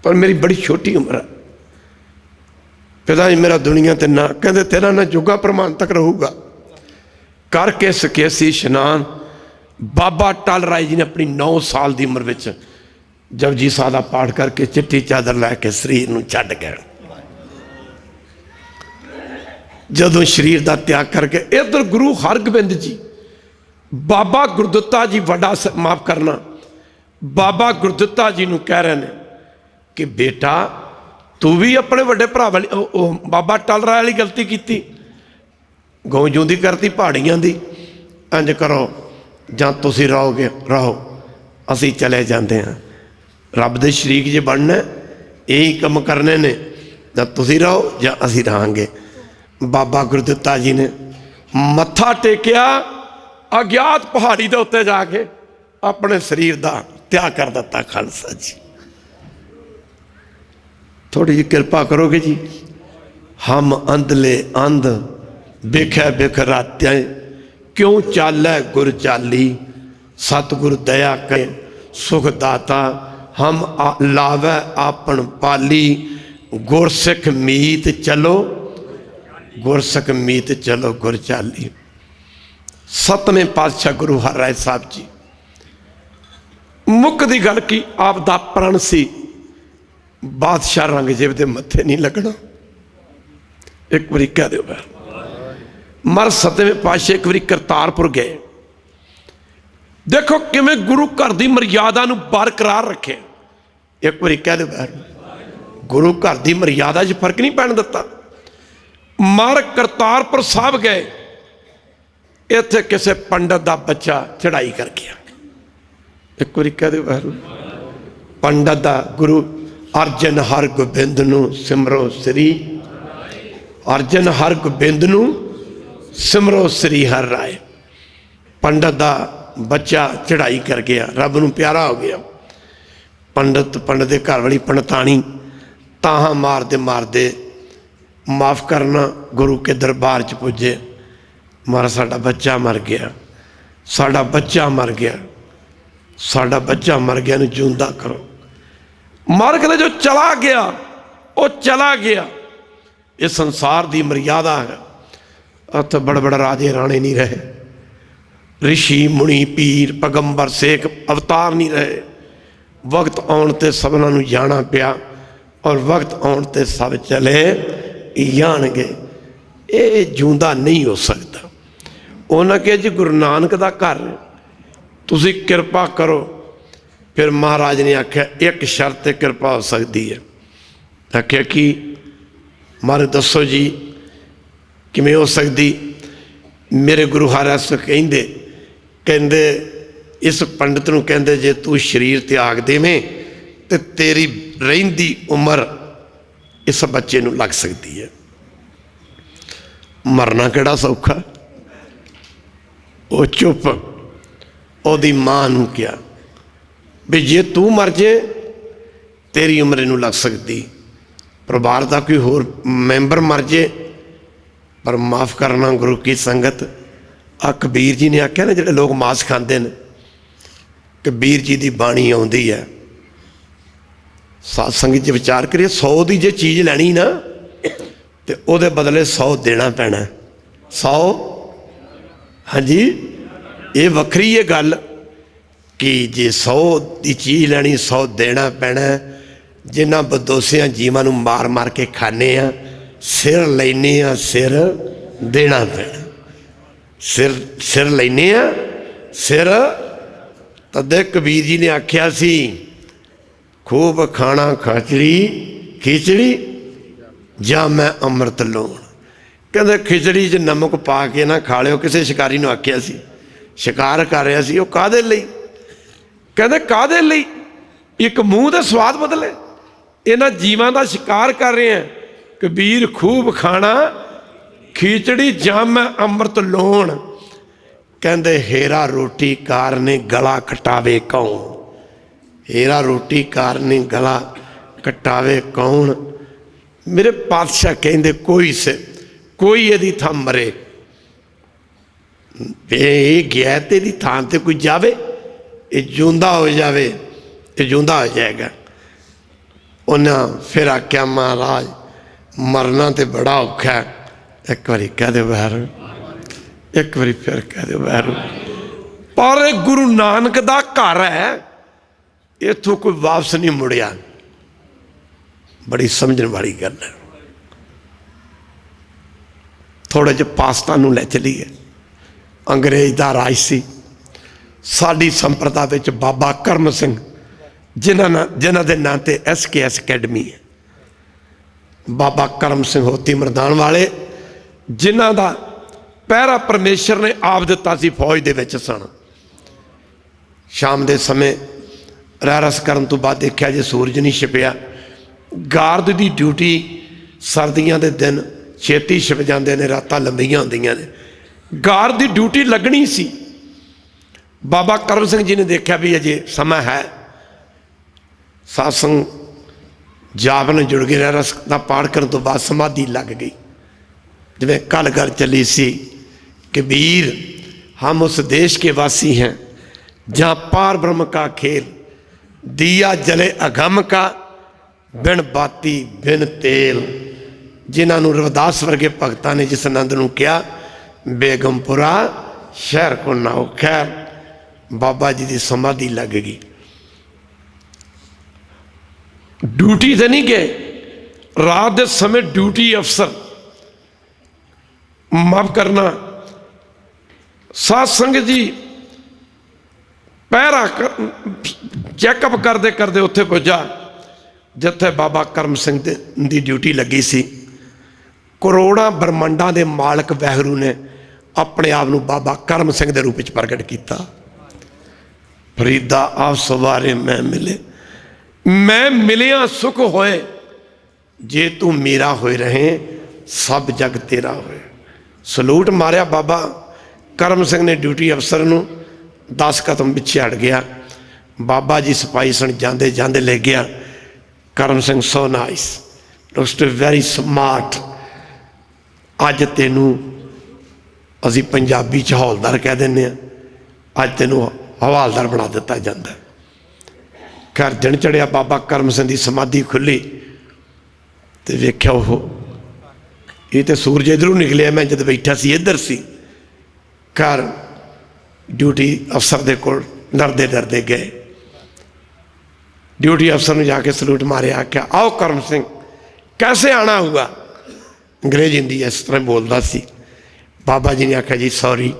पर मेरी बड़ी छोटी उम्र है। पिता जी मेरा दुनिया ते ना, कहते तेरा ना जुगा प्रमाण तक रहूगा। करके सकेसी स्नान बाबा टल राय जी ने अपनी 9 साल की उम्र में जपजी साहिब दा पाठ करके चिट्टी चादर लैके शरीर नूं छड्ड गए। जदों शरीर का त्याग करके इधर गुरु हरगोबिंद जी, बाबा गुरदित्ता जी वड्डा माफ करना, बाबा गुरदित्ता जी नूं कह रहे हैं कि बेटा तू भी अपने वड्डे भरा वाली बाबा टल राय वाली गलती की, गौ जूंदी करती पहाड़ियां दी। इंज करो जां तुसीं रहोगे रहो, असीं चले जाते हैं। रब दे शरीक जे बनना यही कम करने ने, जां तुसीं रहो जां असीं रहांगे। बाबा गुरदित्ता जी ने मत्था टेकिया, अज्ञात पहाड़ी के उत्ते जाके अपने शरीर का त्याग कर दिता। खालसा जी थोड़ी जी कृपा करोगे जी। हम अंधले अंध बेखै बेख रात्या, क्यों चालै गुर चाली, सतगुर दया करे सुख दाता। हम लावै आपन पाली, गुरसिख मीत चलो, गुरसिख मीत चलो गुर चाली। 7वें पातशाह गुरु हर राय साहब जी मुख की गल की, आप दा प्रण सी बादशाह औरंगजेब के मत्थे नहीं लगना। एक बारी कह दो मर 7वें पातशाह एक बारी करतारपुर गए। देखो किवें गुरु घर की मर्यादा नूं बरकरार रखे। एक बारी कह दो गुरु घर की मर्यादा च फर्क नहीं पैण दिता। मर करतारपुर साहब गए, इत्थे किसी पंडित का बच्चा चढ़ाई कर गया। एक बारी कह दो पंडित का गुरु अर्जन हरगोबिंद नूं सिमरो श्री, अर्जन हरगोबिंद नूं सिमरो श्री हर राय। पंडित का बच्चा चढ़ाई कर गया, रब नूं प्यारा हो गया। पंडित के घर वाली पंडितानी ताहा मारते मारते माफ करना गुरु के दरबार च पुजे। महाराज साडा बच्चा मर गया, साडा बच्चा मर गया, साडा बच्चा मर गया, इहनूं जिउंदा करो। महाराज कहते जो चला गया वो चला गया। ये संसार की मर्यादा है। उत्थे बड़े बड़े राजे राणे नहीं रहे, ऋषि मुनि पीर पैगंबर सेख अवतार नहीं रहे। वक्त आउण ते सबनां नूं जाना पिया और वक्त आउण ते सब चले जाणगे। ये जिउंदा नहीं हो सकता। उन्होंने कहा जी गुरु नानक दा घर तुसीं किरपा करो। फिर महाराज ने आख्या एक शर्त ते किरपा हो सकती है। आख्या कि महाराज दसो जी किवें हो सकती। मेरे गुरु हरस कहंदे कहंदे इस पंडित नूं कहंदे जे तू शरीर त्याग देवें ते तेरी रहिंदी उम्र इस बच्चे नूं लग सकती है। मरना किहड़ा सौखा। वो चुप ओदी मां नूं कहा भी जे तू मर जाए तेरी उम्र इनू लग सकती, परिवार का कोई होर मैंबर मर जाए पर माफ़ करना गुरु की संगत। आ कबीर जी ने आख्या ना जिहड़े लोग मांस खाते हैं, कबीर जी की बाणी आउंदी है सत्संग च विचार करिए 100 की जे चीज़ लैनी ना तो उहदे बदले 100 देना पैना। 100 हाँ जी ये वक्री है गल कि जे 100 की चीज़ लैनी 100 देना पैना। जिन्हां बदोसियां जीवां नूं मार मार के खाने आ, सिर लैने आ सिर देना पैना। सिर लैने आ सिर। तदे कबीर जी ने आख्या सी खूब खाना खिचड़ी खिचड़ी जा मैं अमृत लूण। कहते खिचड़ी च नमक पा के ना खा लियो। किसी शिकारी ने आख्या सी, शिकार कर रहा सी, वो काहदे लई? कहते काहदे लई? एक मूँह दे स्वाद बदले। इन्हां जीवां दा शिकार कर रहे हैं। कबीर खूब खाना खिचड़ी जा मैं अमृत लूण। कहते हेरा रोटी कार ने गला कटावे कौन। हेरा रोटी कार ने गला कटावे कौन। मेरे पातशाह कहते कोई से कोई यदि था मरे ये गया तेरी थान ते कोई जावे ये जिंदा हो जावे ये जिंदा हो जाएगा। उन्हें फिर आख्या महाराज मरना तो बड़ा औखा है। एक बारी कह दो बहर, एक बारी फिर कह दो बहर। पर गुरु नानक दा घर है, इथों कोई वापस नहीं मुड़िया। बड़ी समझने वाली गल है। थोड़े जे पास्ता नूं लै चलीए। अंग्रेज दा राज सी। साडी संप्रदा विच बाबा करम सिंह जिन्हां दे नां ते SKS अकैडमी है। बाबा करम सिंह होती मरदान वाले जिन्हां दा पहरा परमेश्वर ने आप दिता सी। फौज दे विच सन। शाम दे समय रहरस करन तो बाद देखा जे सूरज नहीं छिपिया। गार्ड की ड्यूटी सर्दियों के दिन छेती छिप जाते हैं, रातां लंबियां होंदियां ने। गार्ड की ड्यूटी लगनी सी। बाबा करम सिंह जी ने देखा भी अजे समय है। सत्संग जाप ने जुड़ गए। रहरस का पाठ करने तो बाद समाधि लग गई। जिवें कल गल चली सी कबीर हम उस देश के वासी हैं जहाँ पार ब्रह्म का खेल दिया जले अगम का बिन बाती बिन तेल। जिन्होंने रविदास वर्गे भगतां ने जिस आनंद नूं कहा बेगमपुरा शहर को नाओ। खैर बाबा जी की समाधि लग गई। ड्यूटी तो नहीं गए। रात के समय ड्यूटी अफसर माफ करना सत्संग जी पहरा चैकअप करते करते उत्थे पुजा जिथे बाबा करम सिंह की ड्यूटी लगी सी। करोड़ों ब्रह्मंडा के मालक वाहिगुरू ने अपने आप को बाबा करम सिंह के रूप में प्रगट किया। फरीदा आप सवारे मैं मिले, मैं मिलिया सुख होए, जे तू मेरा होए रहे सब जग तेरा होए। सलूट मारिया बाबा करम सिंह ने ड्यूटी अफसर नूं। 10 कदम पिछे हट गया। बाबा जी सिपाही सन, जाते जाते ले गया Karam Singh so nice, looks very smart. अज तेनू ਅਸੀਂ ਪੰਜਾਬੀ 'ਚ ਹੌਲਦਾਰ ਕਹਿ ਦਿੰਦੇ ਹਾਂ, ਅੱਜ ਤੈਨੂੰ ਹਵਾਲਦਾਰ ਬਣਾ ਦਿੱਤਾ ਜਾਂਦਾ। ਘਰ ਦਿਨ ਚੜਿਆ, ਬਾਬਾ ਕਰਮ ਸਿੰਘ ਦੀ ਸਮਾਧੀ ਖੁੱਲੀ ਤੇ ਵੇਖਿਆ ਉਹ ਇਹ ਤੇ ਸੂਰਜ ਇੱਧਰੋਂ ਨਿਕਲਿਆ। ਮੈਂ ਜਦ ਬੈਠਾ ਸੀ ਇੱਧਰ ਸੀ। ਘਰ ਡਿਊਟੀ ਅਫਸਰ ਦੇ ਕੋਲ ਡਰਦੇ ਡਰਦੇ ਗਏ। ਡਿਊਟੀ ਅਫਸਰ ਨੂੰ ਜਾ ਕੇ ਸਲੂਟ ਮਾਰਿਆ, ਆਖਿਆ आओ करम सिंह कैसे आना हुआ। अंग्रेज हिंदी इस तरह बोलता सी। बाबा जी ने आख्या जी सॉरी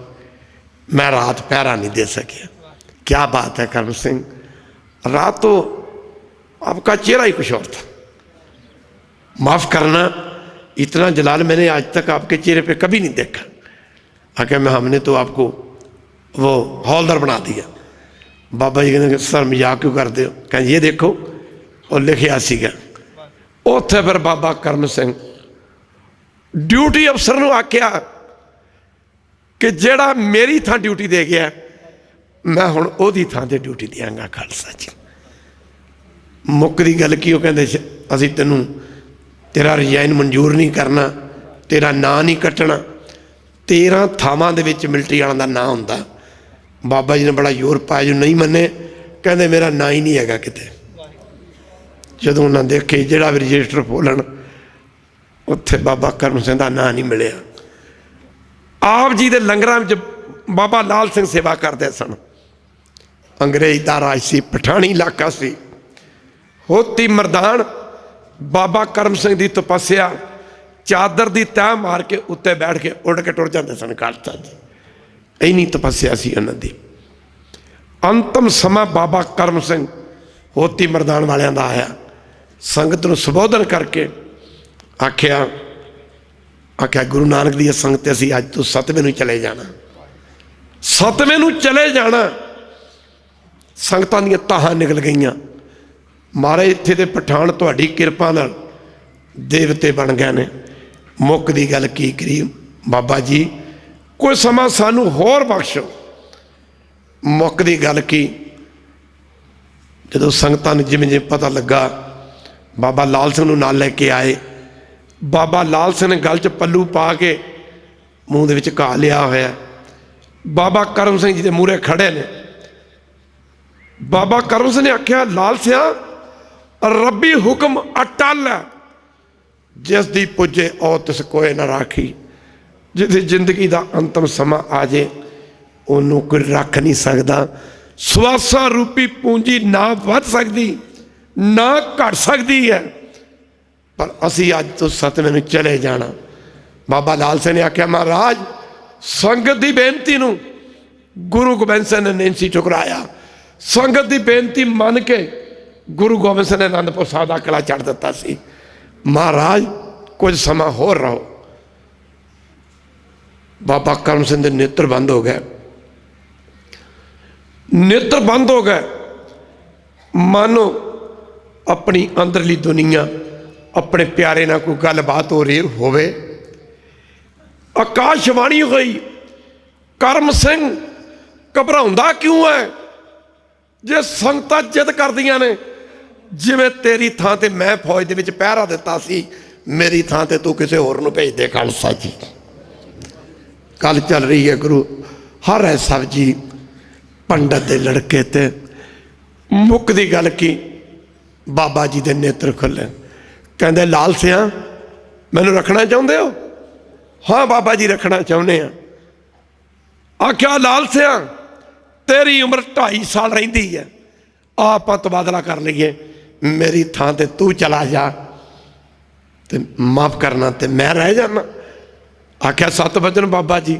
मैं रात पहरा नहीं दे सकिया। क्या बात है करम सिंह, रात तो आपका चेहरा ही कुछ और था, माफ़ करना इतना जलाल मैंने आज तक आपके चेहरे पे कभी नहीं देखा। आख्या मैं हमने तो आपको वो हौलदार बना दिया। बाबा जी कहते सर मजाक क्यों करते हो। कहें ये देखो और लिखिया सीगा उत्थे। फिर बाबा करम सिंह ड्यूटी अफसर नूं आख्या कि जेड़ा मेरी थां ड्यूटी दे गया मैं हुण ओहदी थां ते ड्यूटी देंगा खालसा जी। मुक्कदी गल की वो कहंदे असीं तैनूं तेरा रिजाइन मंजूर नहीं करना, तेरा नां नहीं कट्टना। 13 थावां दे विच मिलटरी वालों का नां हुंदा। बाबा जी ने बड़ा जोर पाया, जो नहीं मन्ने कहते मेरा ना ही नहीं है किते। जो उन्हें देखे जोड़ा भी रजिस्टर खोलन उत्थे बाबा करम सिंह का नां नहीं मिले। आप जी के लंगरां विच बाबा लाल सिंह सेवा करते सन। अंग्रेज का राज सी, पठानी इलाका सी। होती मरदान बाबा करम सिंह की तपस्या, चादर की तह मार के उत्ते बैठ के उड़ के टुर जाते सन खालसा जी। इन्नी तपस्या सी उन्होंने। अंतिम समा बाबा करम सिंह होती मरदान वालियां दा आया, संगत नूं संबोधन करके आख्या आख्या गुरु नानक दी संगत असीं अज तो 7वें नूं चले जाना, 7वें नूं चले जाना। संगतां दीयां ताहां निकल गईयां। महाराज इत्थे दे पठान तुहाडी किरपा नाल देवते बन गए ने। मुक दी गल की करी बाबा जी कोई समा सानू होर बख्शो। मुक दी गल की जो संगतां नूं जिवें जिवें पता लगा बाबा लाल सिंह नूं नाल लैके आए। बाबा लाल सिंह ने गल च पल्लू पा के मूँह दे विच घा लिया होया। बाबा करम सिंह जी दे मूहरे खड़े ने। बाबा करम सिंह ने आख्या लाल सिंह रब्बी हुक्म अटल है, जिस दी पुजे औ तिस कोई ना राखी। जिसकी जिंदगी का अंतिम समा आ जाए उन्होंने कोई रख नहीं सकता। स्वासा रूपी पूंजी ना वध सकती ना घट सकती है, पर असी अज तो 7वें नूं चले जाना। बाबा लाल सिंह ने आख्या महाराज संगत की बेनती नूं गुरु गोबिंद सिंह ने नहीं सी ठुकराया। संगत की बेनती मन के गुरु गोबिंद सिंह ने आनंदपुर साहिब दा किला चढ़ दिता सी। महाराज कुछ समा होर रहो। बाबा करम सिंह के नेत्र बंद हो गए, नेत्र बंद हो गए। मानो अपनी अंदरली दुनिया अपने प्यारे ना कोई गलबात हो रही होवे। आकाशवाणी हुई करम सिंह घबराउंदा क्यों है जे संगतां जिद करदियां ने जिवें तेरी थां ते मैं फौज दे विच पहरा दिता सी, मेरी थां ते तू किसी होर नूं भेज दे खालसा जी। गल चल रही है गुरु हर है साहब जी पंडित दे लड़के ते। मुक दी गल की बाबा जी दे नेत्र खुले। कहंदे लाल सिंह मैनू रखना चाहुंदे हो? हाँ बाबा जी रखना चाहुंदे आ। आख्या लाल सिंह तेरी उम्र 2.5 साल रहिंदी है, आपां तबादला कर लईए, मेरी थां ते तू चला जा ते माफ़ करना ते मैं रह जाना। आख्या 7 वचन बाबा जी।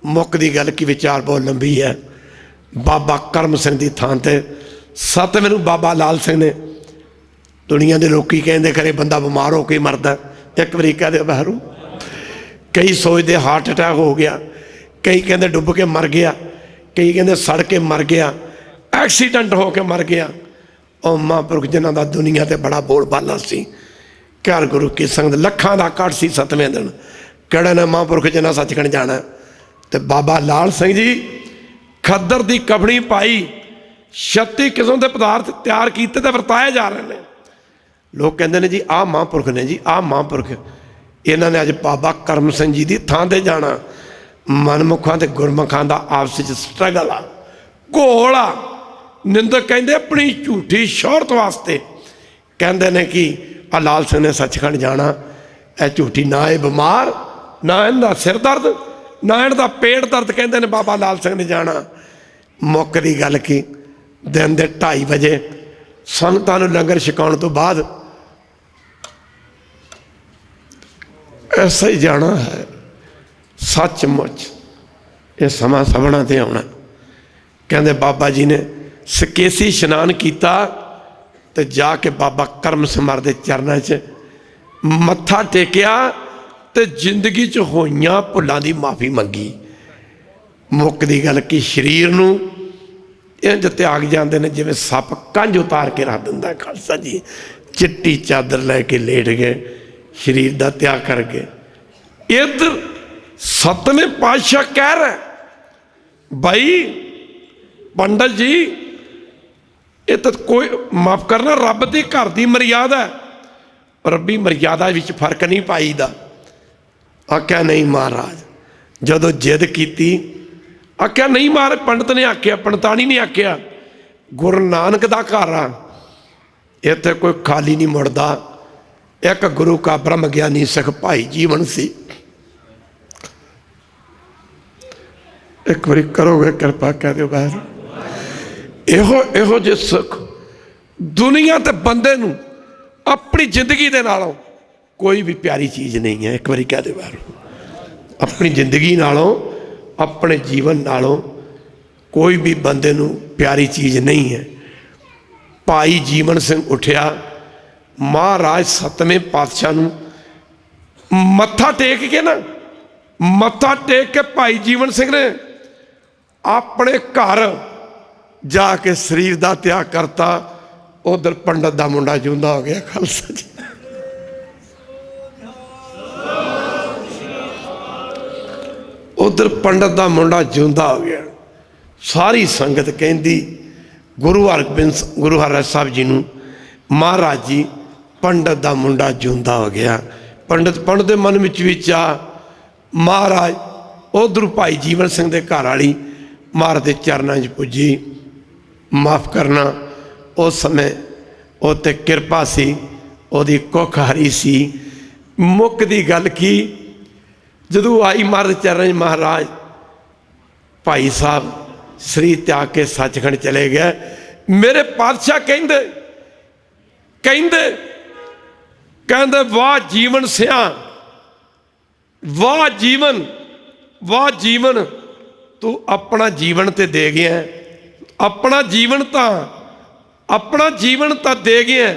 मुक दी गल की विचार बहुत लंबी है। बाबा करम सिंह की थां ते 7वें नूं बाबा लाल सिंह ने दुनिया के लोग कहते खरे बंदा बीमार हो के मरदा, एक बारी कह दे बहरू। कई सोचते हार्ट अटैक हो गया, कई कहते डुब के मर गया, कई कहते सड़ के मर गया, एक्सीडेंट हो के मर गया। और महापुरुष जिन्हों का दुनिया ते बड़ा बोलबाला सी, घर गुरु की संगत लखां दा कट सी 7वें दिन। किहड़े ने महापुरुष जिन्हें सचखंड जाना। तो बाबा लाल सिंह जी खद्दर की कफनी पाई, 36 किस्म के पदार्थ तैयार किए तो वरताए जा रहे हैं। लोग कहते हैं जी आ महापुरख ने, जी आ महापुरख। इन्होंने अज बाबा करम सिंह जी की थां ते जाना। मनमुखां ते गुरमुखां दा आपस च स्ट्रगल आ, घोल आ। निंदक कहते अपनी झूठी शोहरत वास्ते कहते ने कि आ लाल सिंह ने सचखंड जाना, ए झूठी ना ये बीमार, ना इनका सिर दर्द, ना इनका पेट दर्द, कहते ने बाबा लाल सिंह ने जाना। मुक्कदी गल की दिन के 2:30 बजे संगतां नूं लंगर छकाउण तो बाद ऐसा ही जाना है। सचमुच ये समा सबना ते आउणा। कहते बाबा जी ने सकेसी इशनान किया तो जाके बाबा करम सिमर के चरणों च मत्था टेकिया तो जिंदगी च होइयां भुलां दी माफ़ी मंगी। मुक्कदी गल कि शरीर नूं इंज त्याग जाते हैं जिवें सप कंज उतार के रख दिंदा। खालसा जी चिट्टी चादर लैके लेट गए, शरीर का त्याग कर गए। इधर सतवें पातशाह कह रहा भाई पंडित जी ये तो कोई माफ करना रब के घर की मर्यादा है, रब्बी मर्यादा विच फर्क नहीं पाईदा। आख्या नहीं महाराज, जदों जिद की आख्या नहीं महाराज, पंडित ने आख्या, पंडितानी ने आख्या गुरु नानक का घर आ, इत्थे कोई खाली नहीं मुड़दा। एक गुरु का ब्रह्म ज्ञानी सिख भाई जीवन सी। एक बारी करोगे कृपा कह दो बाहर, इहो जे सुख दुनिया ते बंदे नूं अपनी जिंदगी दे नालों कोई भी प्यारी चीज़ नहीं है। एक बारी कह दे बाहर, अपनी जिंदगी नालों अपने जीवन नालों कोई भी बंदे नूं प्यारी चीज़ नहीं है। भाई जीवन सिंह उठिया, महाराज सतवें पातशाह नूं मत्था टेक के ना, मत्था टेक के भाई जीवन सिंह ने अपने घर जाके शरीर का त्याग करता। उधर पंडित का मुंडा जिंदा हो गया। खालसा जी उधर पंडित का मुंडा जिंदा हो गया। सारी संगत कहती गुरु हरराज साहब जी नूं, महाराज जी पंडित का मुंडा जिंदा हो गया। पंडित दे मन विच आ महाराज। उधर भाई जीवन सिंह के घर वाली महाराज के चरणों च पुजी, माफ़ करना उस समय उत्ते किरपा सी, उहदी कुख हरी सी। मुक्कदी गल की जदों आई महाराज चरण, महाराज भाई साहब शरीर त्याग के सचखंड चले गए। मेरे पातशाह कहंदे कहंदे कहंदे वाह जीवन सिया, वाह जीवन, वाह जीवन, तू अपना जीवन तो दे गया, अपना जीवन तो दे गया,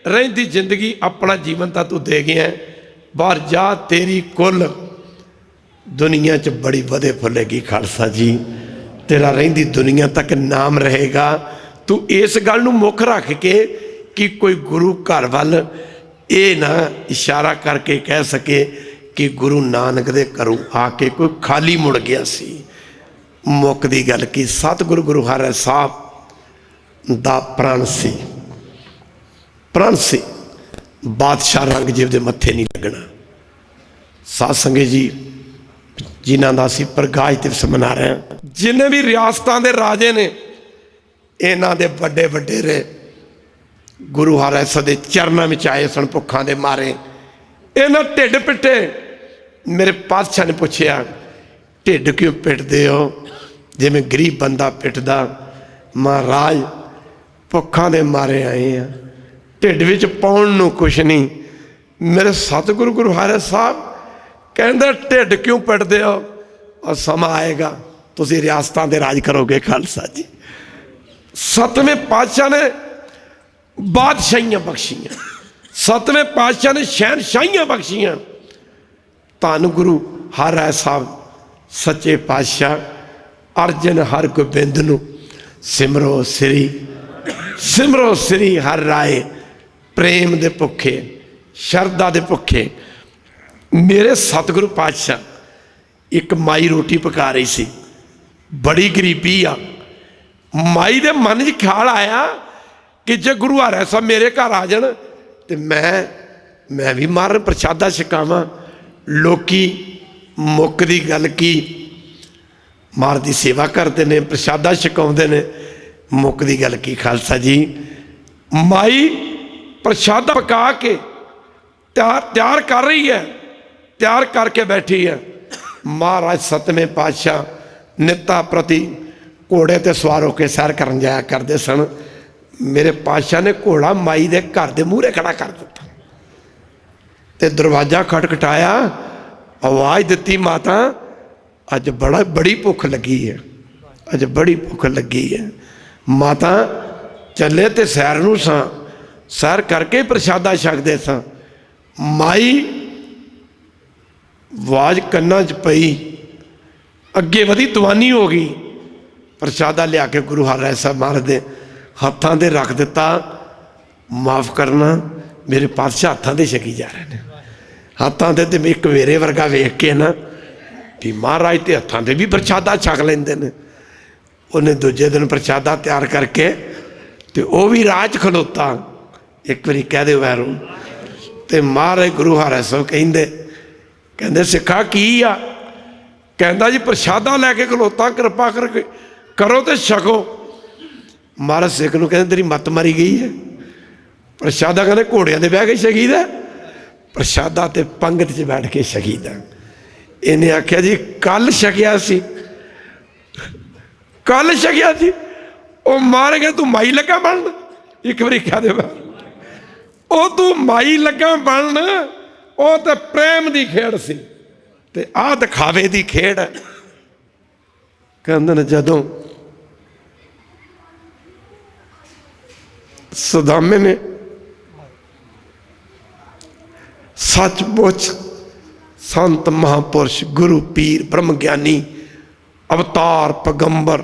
रहिंदी जिंदगी अपना जीवन तो तू दे गया। बाहर जा, तेरी कुल दुनिया च बड़ी वधे फुलेगी। खालसा जी तेरा रहिंदी दुनिया तक नाम रहेगा। तू इस गल नूं मुख रख के कि कोई गुरु घर वाल ये ना इशारा करके कह सके कि गुरु नानक दे घरों आके कोई खाली मुड़ गया सी। मुक्कदी गल की सतगुरु गुरु हरराज साहब दा प्रण सी, प्रण सी बादशाह रंगजेब दे मत्थे नहीं लगना। साध संगत जी जिन्हां दा असीं प्रकाश दिवस मना रहे हैं, जिन्हें भी रियासतां दे राजे ने इन्हां दे वड्डे वडेरे गुरु हरराज साहब दे चरणों में आए सन भुखां दे मारे। इन्हां ढिड पिटे। मेरे पातशाह ने पूछया ढिड क्यों पिटदे हो जिवें गरीब बंदा पिटदा। महाराज भुखां दे मारे आए हैं, ढिड विच पाउण नूं कुछ नहीं। मेरे सतगुरु गुरु हरराज साहब कहंदे ढिड क्यों पिटदे हो, और समा आएगा तुसीं रियासतां दे राज करोगे। खालसा जी सतवें पातशाह ने बादशाहियां बख्शियां, सतवें पातशाह ने शहनशाहियां बख्शियां। धन गुरु हरराज साहब सच्चे पातशाह अर्जन हर गोबिंद नूं सिमरो श्री हर राय। प्रेम दे भुखे, शरदा दे भुखे। मेरे सतगुरु पातशाह एक माई रोटी पका रही सी, बड़ी गरीबी आ। माई दे मन च ख्याल आया कि जे गुरु हरराज साहब मेरे घर आ जान तो मैं भी मारन प्रसादा छकावां। लोकी मुक्कदी गल की मार की सेवा करते हैं, प्रसादा छकाते हैं। मुकदी गल की खालसा जी, माई प्रसादा पका के तैयार कर रही है, तैयार करके बैठी है। महाराज सतवें पातशाह नित्ता प्रति घोड़े ते सवार होकर सैर करन जाया करते सन। मेरे पातशाह ने घोड़ा माई के घर के मूहरे खड़ा कर दिता ते दरवाजा खटखटाया, आवाज़ दी, माता अज बड़ी भुख लगी है, अज बड़ी भुख लगी है। माता चले तो सैर नूं सां, सैर करके प्रसादा छकदे सां। माई आवाज़ कन्ना च पई, अगे वधी दवानी हो गई। प्रसादा लिया के गुरु हरराय साहब महाराज दे हत्थां ते रख दिता। माफ़ करना, मेरे पातशाह हत्थां ते छकी जा रहे हैं। हत्थां ते एक मेरे वर्गा वेख के ना भी महाराज तो हत्थां ते भी प्रसादा छक लेंदे ने। उन्हें दूजे दिन प्रसादा तैयार करके तो वह भी राज खलोता। एक बारी कह दे वैरों तो महाराज गुरु हरराय साहब कहते सिखा की आ, कहता जी प्रसादा लैके खलोता, कृपा करके करो तो छको। महाराज सिख नूं कहते तेरी मत मरी गई है। प्रसादा कहते घोड़िया ते बह के छकीदा, प्रसादा तो पंगत च बैठ के छकीदा। इन्हें आख्या जी कल छकिया सी, कल छकिया सी। वो मार गया तू माई लगा बन। एक बारी कह दे वो तू माई लगा बन, वो तो प्रेम की खेड सी ते आ दिखावे की खेड है। कहते ने जदों सुदामे ने सचमुच संत महापुरुष गुरु पीर ब्रह्म ज्ञानी अवतार पैगंबर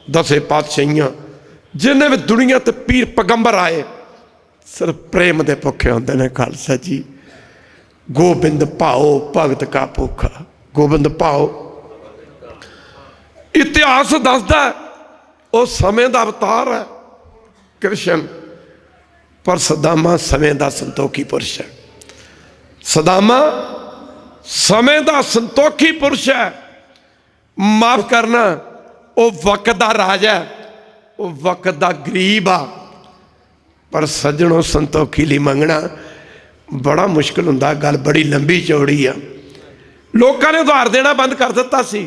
दसे पातशाहियां जिन्हें भी दुनिया ते पीर पैगंबर आए सिर्फ प्रेम के भुखे होंदे ने। खालसा जी गोबिंद भाओ भगत का भूखा, गोबिंद भाओ इतिहास दसदा उस समय का अवतार है कृष्ण, पर सदामा समय का संतोखी पुरुष है। सदामा समय का संतोखी पुरुष है। माफ करना, वो वक्त का राजा है, वो वक्त का गरीब आ। पर सज्जनों संतोखी लिए मंगना बड़ा मुश्किल हुंदा। गल बड़ी लंबी चौड़ी आ। लोगों ने उधार देना बंद कर दिता सी।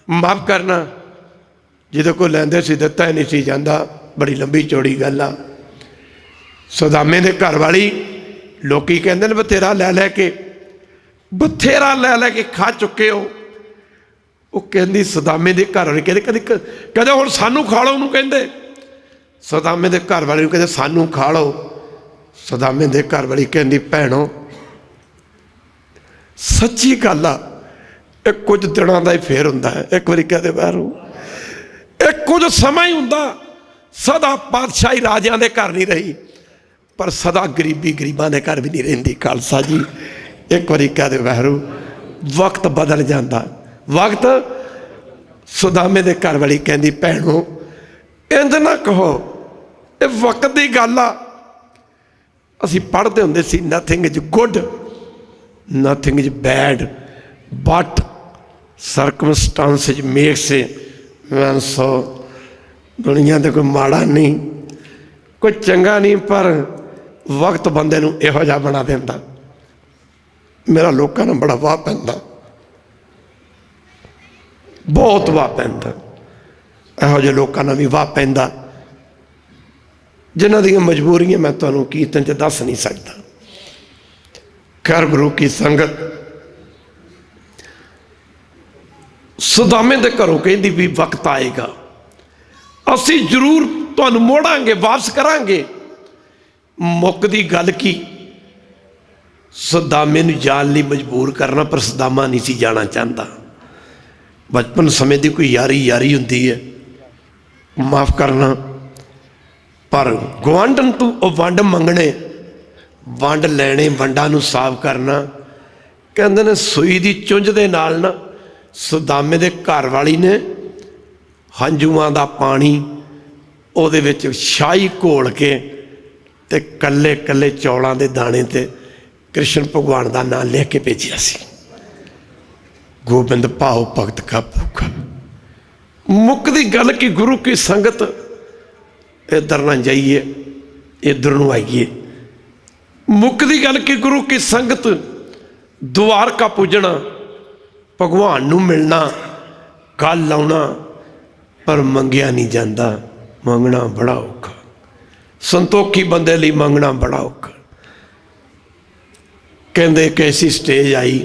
माफ करना, जिदे को लैंदे सी दिता ही नहीं सी जांदा। बड़ी लंबी चौड़ी गल आ। सुदामे दे घर वाली लोकी कहंदे ने बथेरा लै लैके, बथेरा लै लैके खा चुके हो। वो कहंदी सुदामे दे घर वाली कहते कदे कहते हुण सानू खा लो। उन्होंने कहंदे सुदामे दे घर वाली कहते सानू खा लो। सुदामे दे घर वाली कहंदी भैणो सच्ची गल आ, कुछ दिनों का ही फेर हुंदा है। एक बारी कहते बाहरों कुछ समा ही हुंदा। सदा पातशाही राजियां दे घर नहीं रही, पर सदा गरीबी गरीबां दे घर भी नहीं रहिंदी। खालसा जी एक बारी कहते बाहरों वक्त बदल जाता। वक्त सुदामे दे घर वाली कहंदी भैणो इंज ना कहो, ये वक्त की गल आ। असीं पढ़ते हुंदे सी nothing is good, nothing is bad, but circumstances makes man so. दुनिया तो कोई माड़ा नहीं, कोई चंगा नहीं, पर वक्त बंदे नूं इहो जिहा बना देंदा। मेरा लोगों ने बड़ा वाह पैंदा, बहुत वाह पैंदा। इहो जिहे लोगों ने भी वाह पैंदा जिन्हां दी मजबूरियां मैं तुहानूं कीर्तन च दस नहीं सकता। खैर गुरु की संगत सुदामे दे घरों कहती भी वक्त आएगा, असी जरूर तुहानूं मोड़ांगे, वापस करांगे। मुकदी गल की सुदामे नूं जाण लई मजबूर करना, पर सुदामा नहीं सी जाना चाहता। बचपन समय की कोई यारी यारी हुंदी है। माफ करना, पर गुआंढन तू वंड मंगने, वंड लैने, वंडां नूं साफ करना। कहंदे ने सूई दी चुंझ दे नाल ना सुदामे दे घर वाली ने हंझूआं दा पानी उहदे विच शाही घोल के ते कल्ले कल्ले चौलां दे दाणे ते कृष्ण भगवान का नाम लिख के भेजिया सी। गोबिंद भाओ भगत का भूखा। मुकदी गल कि गुरु की संगत, इधर ना जाइए इधर नूं आइए। मुकदी गल कि गुरु की संगत, द्वारका पूजना, भगवान नूं मिलना, गल लाउणा, पर मंगिया नहीं जाता। मंगना बड़ा औखा, संतोखी बंदे लई मंगना बड़ा औखा। कहंदे कि ऐसी स्टेज आई,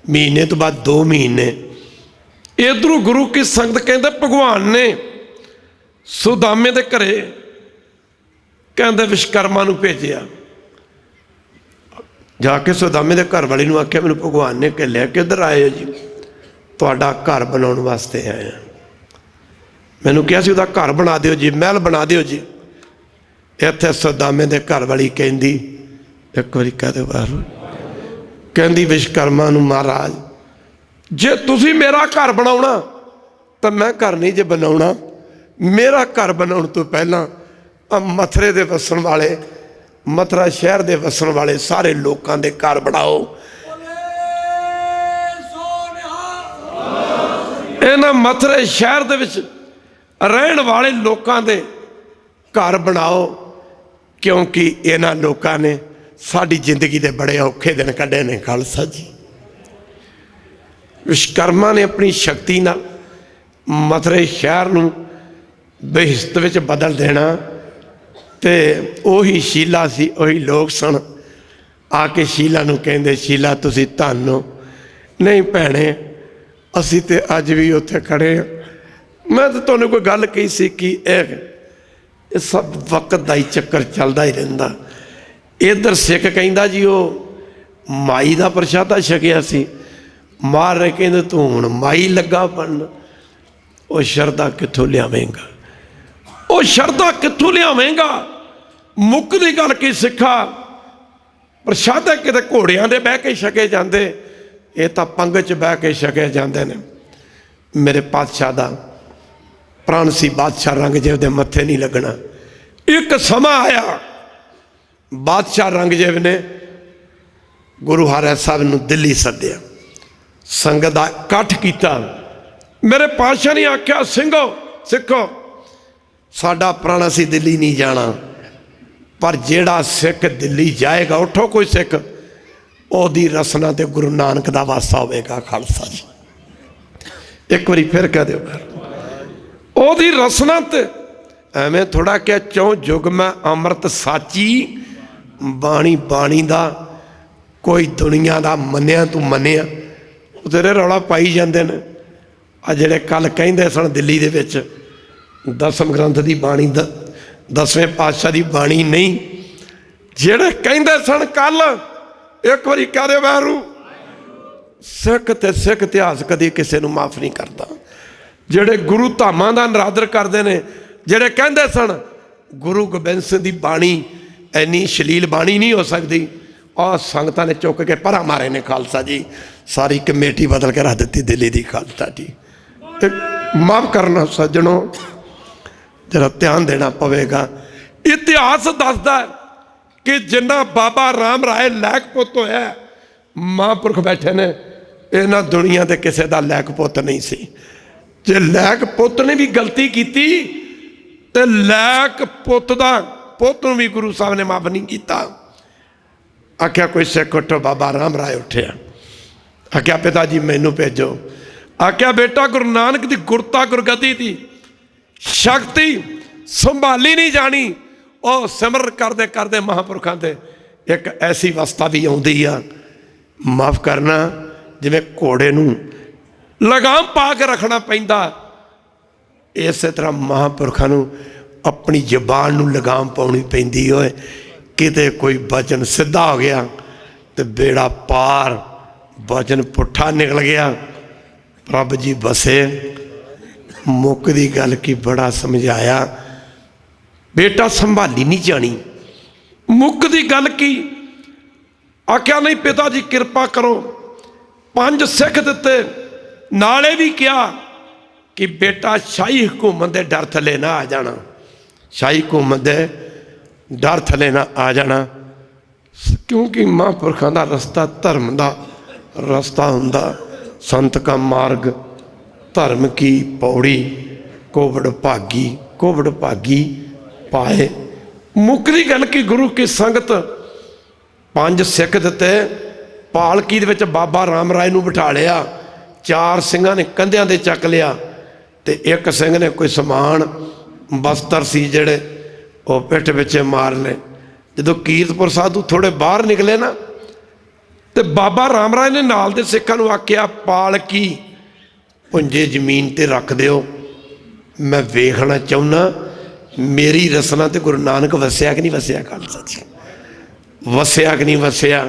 महीने तो बाद 2 महीने इधरों गुरु की संगत। कहंदे भगवान ने सुदामे दे घरे कहंदे विश्वकर्मा नूं भेजिया। जाके सुदामे दे घर वाली नूं आख्या मैनूं भगवान ने घल्लिया, किधर आए हो जी? तुहाडा घर बनाउण वास्ते आए हैं। मैनूं कहा सी उहदा घर बना दिओ जी, महल बना दिओ जी। इत्थे सुदामे दे घर वाली कहंदी, एक बारी कह दे बाहर, कहंदी विश्वकर्मा नूं महाराज जे तुसीं मेरा घर बनाउणा तो मैं घर नहीं जे बनाउणा। मेरा घर बनाउण तो पहलां मथुरे दे वसण वाले, मथुरा शहर दे वसण वाले सारे लोकां दे घर बनाओ। इन्हां मथुरे शहर दे विच रहण वाले लोकां दे घर बनाओ, क्योंकि इन्हां लोकां ने साडी जिंदगी दे बड़े औखे दिन कढे ने। खालसा जी, विश्वकर्मा ने अपनी शक्ति नाल मथुरे शहर नूं बेहिस्त विच बदल देना। ते ओही शीला सी, ओही लोग सन। आके शीला नूं कहंदे, शीला तुसीं धन हो। नहीं भैणे, असीं ते अज भी उत्थे खड़े हां। मैं तो तुहानूं कोई गल कही सी कि ये सब वक्त दा ही चक्कर चलदा ही रहिंदा। इधर सिख कहंदा जी वो माई दा प्रशादा छकिया सी, महाराज कहंदे तूं हुण माई लगा बनन। वो शरदा कित्थों लियावेंगा? वो शरदा कित्थों लियावेंगा? मुकदी गल की सिखा, प्रशादे किते घोड़ियां दे बह के छके जांदे, ये तां पंग च बह के छके जांदे ने। मेरे पातशाह दा प्राण सी बादशाह रंगजेब दे मत्थे नहीं लगना। एक समा आया, बादशाह रंगजेब ने गुरु हरिराय साहब नूं दिल्ली सद्दिया, संगत दा इकट्ठ कीता। मेरे पातशाह ने आख्या, सिंघो सिखो, साडा प्राण असीं दिल्ली नहीं जाना, पर जेड़ा सिख दिल्ली जाएगा, उठो कोई सिख, ओदी रसना ते गुरु नानक दा वासा होवेगा। खालसा जी, एक बारी फिर कह दिओ, ओदी रसना ते एवें थोड़ा क्या चौं जुग में अमृत साची बाणी बाणी दा कोई दुनिया दा मन्निया तू मन्निया। तेरे रौला पाई जांदे ने। आ जिहड़े कल कहिंदे सन दिल्ली दे विच 10वें ग्रंथ दी बाणी, 10वें पातशाह दी बाणी नहीं, जिहड़े कहिंदे सन कल, एक बारी कह दे वाहिगुरू। सिख ते सिख इतिहास कदी किसी नूं माफ़ नहीं करता। जिहड़े गुरु धामां दा नरादर करदे ने, जिहड़े कहंदे सन गुरु गोबिंद सिंह दी बाणी इन्नी शलील बाणी नहीं हो सकती, और संगतां ने चुक के परा मारे ने। खालसा जी, सारी कमेटी बदल के रख दी दिल्ली दी। खालसा जी, माफ़ करना सज्जनों, जरा ध्यान देना पवेगा। इतिहास दसदा कि जिन्ना बाबा राम राय लैक पुत होया, महापुरख बैठे ने, इन्हां दुनिया ते किसी दा लैक पुत नहीं सी। जे लैक पुत ने भी गलती की तो लैक पुत दा पुत नूं भी गुरु साहब ने माफ नहीं किया। आख्या कोई सिख उठो, बाबा राम राय उठिया। आख्या पिता जी मैनू भेजो। आख्या बेटा गुरु नानक की गुरता गुरगति की शक्ति संभाली नहीं जानी। और सिमरन करते करते महापुरखों से एक ऐसी अवस्था भी आती है, माफ़ करना, जिवें घोड़े नूं लगाम पा के रखना पैंदा, इस तरह महापुरखों नूं अपनी जबान नूं लगाम पाउणी पैंदी होए। किते कोई वचन सीधा हो गया तो बेड़ा पार, वचन पुट्ठा निकल गया, प्रभ जी बसे। मुकदी गल की बड़ा समझाया, बेटा संभाली नहीं जानी। मुकदी गल की आख्या नहीं पिता जी कृपा करो, 5 सिख दिते, नाले भी क्या कि बेटा शाही हुकूमत के डर थले ना आ जाना, शाही हुकूमत के डर थले ना आ जाना, क्योंकि महापुरखों का रस्ता धर्म का रस्ता हुंदा, संत का मार्ग धर्म की पौड़ी कोवड़ भागी पाए। मुकदी गल की गुरु की संगत 5 सिख दिते, पालकी दे विच बाबा राम राय नूं बिठा लिया, 4 ਸਿੰਘਾਂ ने कंधियां ते चक लिया ते एक ਸਿੰਘ ने कोई समान बस्तर सी जिहड़े वो पिठ पिछे मार ले। जदों कीरतपुर साधु थोड़े बाहर निकले ना ते बाबा राम राय ने नाल दे सिखां नूं आख्या पालकी पुंजे जमीन ते रख दिओ, मैं वेखना चाहुंदा मेरी रसना ते गुरु नानक वसिया कि नहीं वसिया। खालसा जी वसिया कि नहीं वसिया।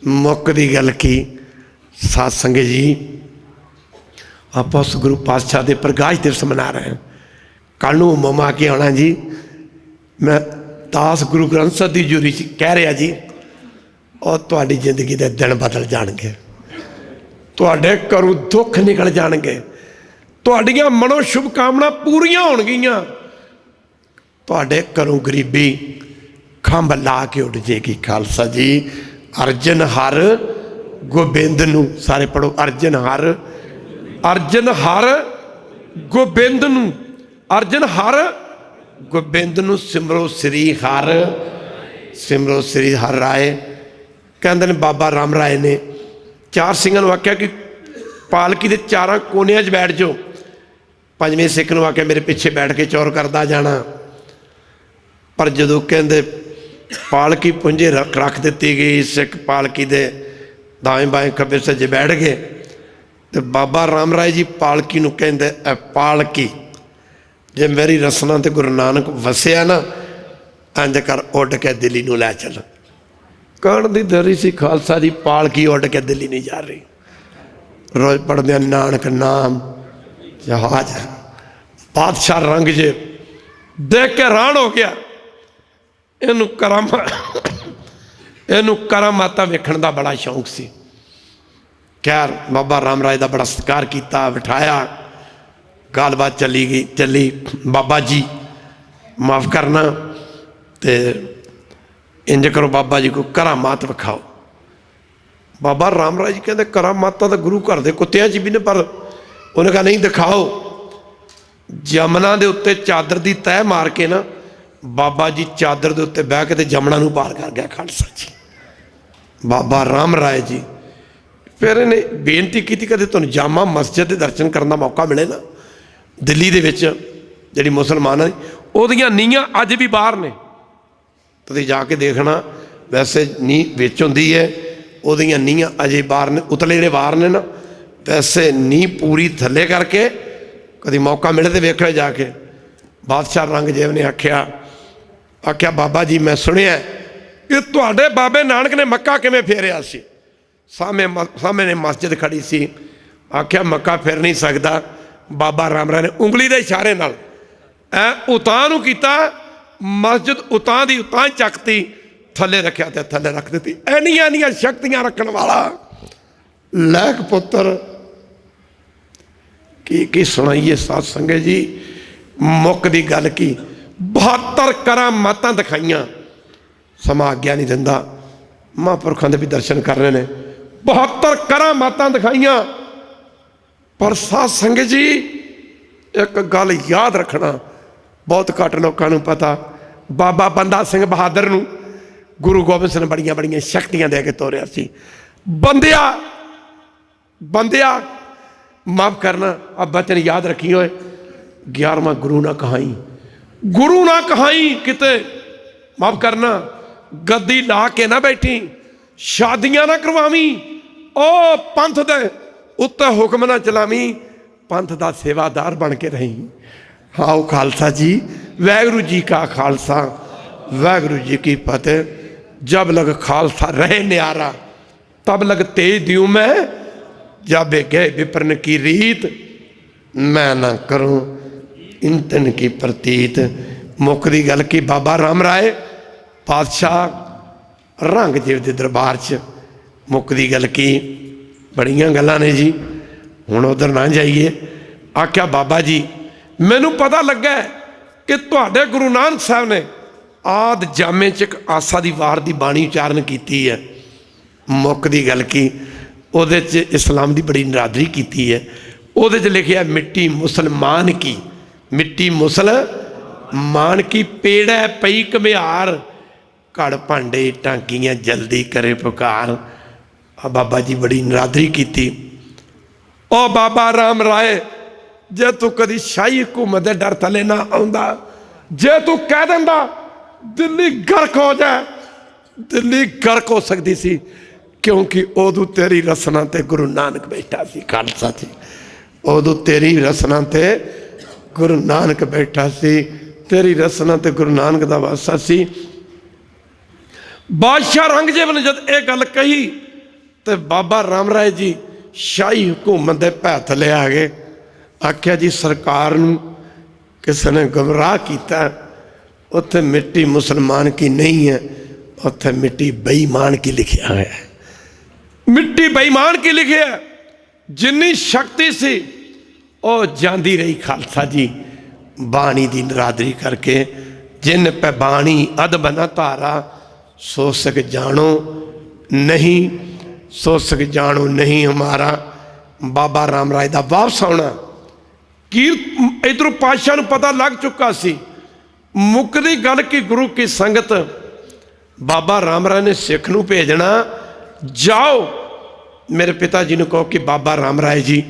मुक्कदी गल की साध संगत जी, आप उस गुरु पातशाह के प्रकाश दिवस मना रहे हैं। कल नूं ममा के आना जी, मैं दास गुरु ग्रंथ साहिब की जूरी कह रहा जी, और तुहाडी जिंदगी के दिन बदल जाणगे, तुहाडे घरों दुख निकल जाणगे, तुहाडियां मनो शुभकामना पूरियां होणगीਆਂ, तुहाडे घरों गरीबी खंभ ला के उड़ जाएगी। खालसा जी अर्जन हर गोबिंद नूं, सारे पढ़ो अर्जन हर गोबिंद नूं, अर्जन हर गोबिंद नूं सिमरो श्री हर, सिमरो श्री हर राय। कहते ने बाबा राम राय ने 4 ਸਿੰਘਾਂ ਨੂੰ आख्या कि पालकी के 4 कोनियां 'च बैठ जाओ। 5वें सिख नूं आख्या मेरे पिछे बैठ के चौर करता जाना। पर जदों कहते पालकी पुंजे रख दी गई, सिख पालकी दे दाएं बाएं खब्बे सज्जे बैठ गए, तो बाबा राम राय जी पालकी नूं कहंदे पालकी जे मेरी रसना ते गुरु नानक वसिया ना, इंज कर उड़ के दिल्ली नूं लै चल। कहण दी दरी सी खालसा जी, पालकी उड़ के दिल्ली नहीं जा रही। रोज पढ़दे नानक नाम जहाज। बादशाह रंग जे देख के हैरान हो गया। इनू करामाता वेखण दा बड़ा शौक सी। खैर बाबा राम राय दा बड़ा सत्कार किया, बिठाया, गलबात चली। बाबा जी माफ़ करना, ते इंज करो बाबा जी को करामात विखाओ। बाबा राम राय जी कहते करामाता तो गुरु घर के कुत्तियां च भी ने, पर उन्हें कहा नहीं दिखाओ। जमना के उत्ते चादर की तह मार के ना बाबा जी चादर के उत्ते बह के ते जमना नूं पार कर गया। खालसा जी बाबा राम राय जी फिर इन्हें बेनती की, कदे तुहानूं जामा मस्जिद के दर्शन करने का मौका मिले ना, दिल्ली दे विच जिहड़ी मुसलमान है उहदियां नीहां अज भी बाहर ने, तुसीं जाके देखना। वैसे नींह विच हुंदी है, उहदियां नीहां अजे बाहर ने, उतले जिहड़े बाहर ने ना, वैसे नींह पूरी थल्ले करके कभी मौका मिले तो वेखो जाके। बादशाह रंगजेब ने आख्या बाबा जी मैं सुनिया कि तुहाडे बाबे नानक ने मक्का किवें फेरिया सी। सामने मस्जिद खड़ी सी। आख्या मक्का फिर नहीं सकता। बाबा राम राय ने उंगली के इशारे नाल उतां नूं कीता, मस्जिद उतां दी उतां चकती, थले रखिया ते थले रख दी। इन्नियां शक्तियां रखण वाला लैक पुत्र की सुनाइए साध संगत जी। मुक दी गल की 72 करामातां दिखाइयां। समा आग्या नहीं दिंदा, महापुरखों के भी दर्शन कर रहे हैं। 72 करामातां दिखाइयां। पर साध संगत जी एक गल याद रखना, बहुत घट लोगों को पता। बाबा बंदा सिंह बहादुर नूं गुरु गोबिंद सिंह ने बड़ियां बड़ियां शक्तियां दे के तोरिया सी। बंदिया माफ करना, अब बचन याद रखी होए, 11वां गुरु ना कहाई किते, माफ करना, गद्दी ला के ना बैठी, शादियां ना करवावी, ओ पंथ दे उत्ते हुक्म ना चलावी, पंथ दा सेवादार बन के रही। आओ खालसा जी, वाहिगुरू जी का खालसा, वाहिगुरू जी की फतेह। जब लग खालसा रहे न्यारा, तब लग तेज दियूं मैं, जाबे गए विप्रन की रीत, मैं ना करूं इंतन की प्रतीत। मुकदी गल की बाबा राम राय पातशाह रंगजेब के दरबार च मुकदी गल की। बड़ियां गल्लां ने जी, हुण उधर ना जाइए। आख्या बाबा जी मैनू पता लगा कि तुहाडे गुरु नानक साहब ने आद जामे च एक आसा दी वार दी बाणी उचारण की है। मुकदी गल की उहदे च इस्लाम की बड़ी निरादरी की है। ਉਹਦੇ 'ਚ ਲਿਖਿਆ ਮਿੱਟੀ ਮੁਸਲਮਾਨ ਕੀ, ਮਿੱਟੀ ਮੁਸਲਮਾਨ ਕੀ, ਪੇੜੈ ਪਈ ਘੁਮਿਆਰ, ਘੜ ਭਾਂਡੇ ਟਾਂਕੀਆਂ ਜਲਦੀ ਕਰੇ ਪੁਕਾਰ। ਆ ਬਾਬਾ ਜੀ ਬੜੀ ਨਰਾਦਰੀ ਕੀਤੀ। ਉਹ ਬਾਬਾ ਰਾਮ ਰਾਏ, ਜੇ ਤੂੰ ਕਦੀ ਸ਼ਾਹੀ ਹਕੂਮਤ ਦੇ ਡਰ ਥੱਲੇ ਨਾ ਆਉਂਦਾ, ਜੇ ਤੂੰ ਕਹਿ ਦਿੰਦਾ ਦਿੱਲੀ ਗਰਕ ਹੋ ਜਾਏ, ਦਿੱਲੀ ਗਰਕ ਹੋ ਸਕਦੀ ਸੀ, ਕਿਉਂਕਿ ਉਦੋਂ ਤੇਰੀ ਰਸਨਾ ਤੇ ਗੁਰੂ ਨਾਨਕ ਬੈਠਾ ਸੀ। ਖਾਲਸਾ ਜੀ, ਉਦੋਂ ਤੇਰੀ ਰਸਨਾ ਤੇ ਗੁਰੂ ਨਾਨਕ ਬੈਠਾ ਸੀ, ਤੇਰੀ ਰਸਨਾ ਤੇ ਗੁਰੂ ਨਾਨਕ ਦਾ ਵਾਸਾ ਸੀ। ਬਾਦਸ਼ਾਹ ਔਰੰਗਜ਼ੇਬ ਨੇ ਜਦ ਇਹ ਗੱਲ ਕਹੀ ਤੇ ਬਾਬਾ ਰਾਮ ਰਾਏ ਜੀ ਸ਼ਾਹੀ ਹਕੂਮਤ ਦੇ ਭੈ ਥੱਲੇ ਆ ਗਏ। ਆਖਿਆ ਜੀ ਸਰਕਾਰ ਨੂੰ ਕਿਸੇ ਨੇ ਗੁੰਮਰਾਹ ਕੀਤਾ, ਉੱਥੇ ਮਿੱਟੀ ਮੁਸਲਮਾਨ ਕੀ ਨਹੀਂ ਹੈ, ਉੱਥੇ ਮਿੱਟੀ ਬੇਈਮਾਨ ਕੀ ਲਿਖਿਆ ਹੋਇਆ ਹੈ, ਮਿੱਟੀ ਬੇਈਮਾਨ ਕੀ ਲਿਖਿਆ। ਜਿੰਨੀ ਸ਼ਕਤੀ ਸੀ ਉਹ ਜਾਂਦੀ ਰਹੀ। ਖਾਲਸਾ ਜੀ, ਬਾਣੀ ਦੀ ਨਰਾਦਰੀ ਕਰਕੇ, ਜਿਨ ਪੈ ਬਾਣੀ ਅਦਬ ਨਾ ਧਾਰਾ, ਸੋ ਸਕ ਜਾਣੋ ਨਹੀਂ, ਸੋ ਸਕ ਜਾਣੋ ਨਹੀਂ ਹਮਾਰਾ। ਬਾਬਾ ਰਾਮ ਰਾਏ ਦਾ ਵਾਪਸ ਆਉਣਾ, ਕੀ ਇਧਰੋਂ ਪਾਤਸ਼ਾਹ ਨੂੰ ਪਤਾ ਲੱਗ ਚੁੱਕਾ ਸੀ। ਮੁੱਕਦੀ ਗੱਲ ਕਿ ਗੁਰੂ ਕੀ ਸੰਗਤ, ਬਾਬਾ ਰਾਮ ਰਾਏ ਨੇ ਸਿੱਖ ਨੂੰ ਭੇਜਣਾ, ਜਾਓ ਮੇਰੇ ਪਿਤਾ ਜੀ ਨੂੰ ਕਹੋ ਕਿ ਬਾਬਾ ਰਾਮ ਰਾਏ ਜੀ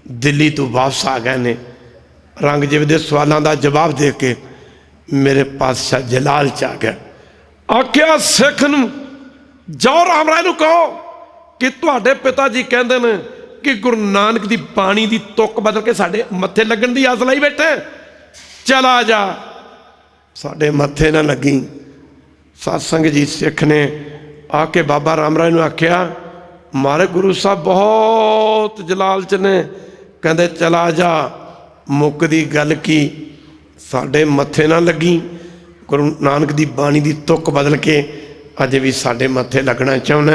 ਦਿੱਲੀ ਤੋਂ ਵਾਪਸ ਆ ਗਏ ਨੇ। ਔਰੰਗਜ਼ੇਬ ਦੇ ਸਵਾਲਾਂ ਦਾ ਜਵਾਬ ਦੇ ਕੇ ਮੇਰੇ ਪਾਤਸ਼ਾਹ ਜਲਾਲ 'ਚ ਆ ਗਿਆ। ਆਖਿਆ ਸਿੱਖ ਨੂੰ, ਜਾਓ ਰਾਮ ਰਾਏ ਨੂੰ ਕਹੋ ਕਿ ਤੁਹਾਡੇ ਪਿਤਾ ਜੀ ਕਹਿੰਦੇ ਨੇ ਕਿ ਗੁਰੂ ਨਾਨਕ ਦੀ ਬਾਣੀ ਦੀ ਤੁਕ ਬਦਲ ਕੇ ਸਾਡੇ ਮੱਥੇ ਲੱਗਣ ਦੀ ਆਸ ਲਾਈ ਬੈਠੇ, ਚਲਾ ਜਾ, ਸਾਡੇ ਮੱਥੇ ਨਾ ਲੱਗੀ। ਸਤਸੰਗ ਜੀ ਸਿੱਖ ਨੇ ਆ ਕੇ ਬਾਬਾ ਰਾਮ ਰਾਏ ਨੂੰ ਆਖਿਆ, ਮਾਰੇ ਗੁਰੂ ਸਾਹਿਬ ਬਹੁਤ ਜਲਾਲ 'ਚ ਨੇ, ਕਹਿੰਦੇ ਚਲਾ ਜਾ, ਮੁੱਕਦੀ ਗੱਲ ਕੀ ਸਾਡੇ ਮੱਥੇ ਨਾ ਲੱਗੀ, ਗੁਰੂ ਨਾਨਕ ਦੀ ਬਾਣੀ ਦੀ ਤੁਕ ਬਦਲ ਕੇ ਅਜੇ ਵੀ ਸਾਡੇ ਮੱਥੇ ਲੱਗਣਾ ਚਾਹੁੰਦਾ।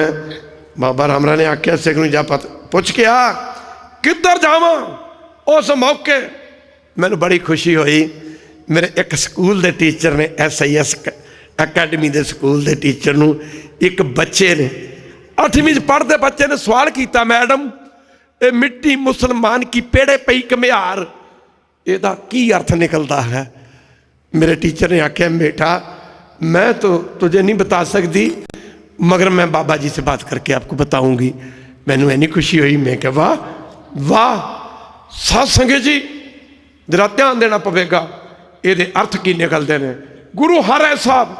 ਬਾਬਾ ਰਾਮ ਰਾਏ ਨੇ ਆਖਿਆ ਸਿੱਖ ਨੂੰ, ਜਾ ਪੁੱਛ ਕੇ ਆ ਕਿੱਧਰ ਜਾਵਾਂ। ਉਸ ਮੌਕੇ ਮੈਨੂੰ ਬੜੀ ਖੁਸ਼ੀ ਹੋਈ, ਮੇਰੇ ਇੱਕ ਸਕੂਲ ਦੇ ਟੀਚਰ ਨੇ, SIS ਅਕੈਡਮੀ ਦੇ ਸਕੂਲ ਦੇ ਟੀਚਰ ਨੂੰ ਇੱਕ ਬੱਚੇ ਨੇ 8ਵੀਂ 'ਚ ਪੜ੍ਹਦੇ ਬੱਚੇ ਨੇ ਸਵਾਲ ਕੀਤਾ, ਮੈਡਮ ਇਹ ਮਿੱਟੀ ਮੁਸਲਮਾਨ ਕੀ ਪੇੜੇ ਪਈ ਘੁਮਿਆਰ, ਇਹਦਾ ਕੀ ਅਰਥ ਨਿਕਲਦਾ ਹੈ। मेरे टीचर ने आख्या, बेटा मैं तो तुझे नहीं बता सकती, मगर मैं बाबा जी से बात करके आपको बताऊंगी। मैनू इन्नी खुशी हुई, मैं क्या वाह वाह, सत्संग जी जरा ध्यान देना पवेगा, ये अर्थ की निकलते हैं। गुरु हर साहब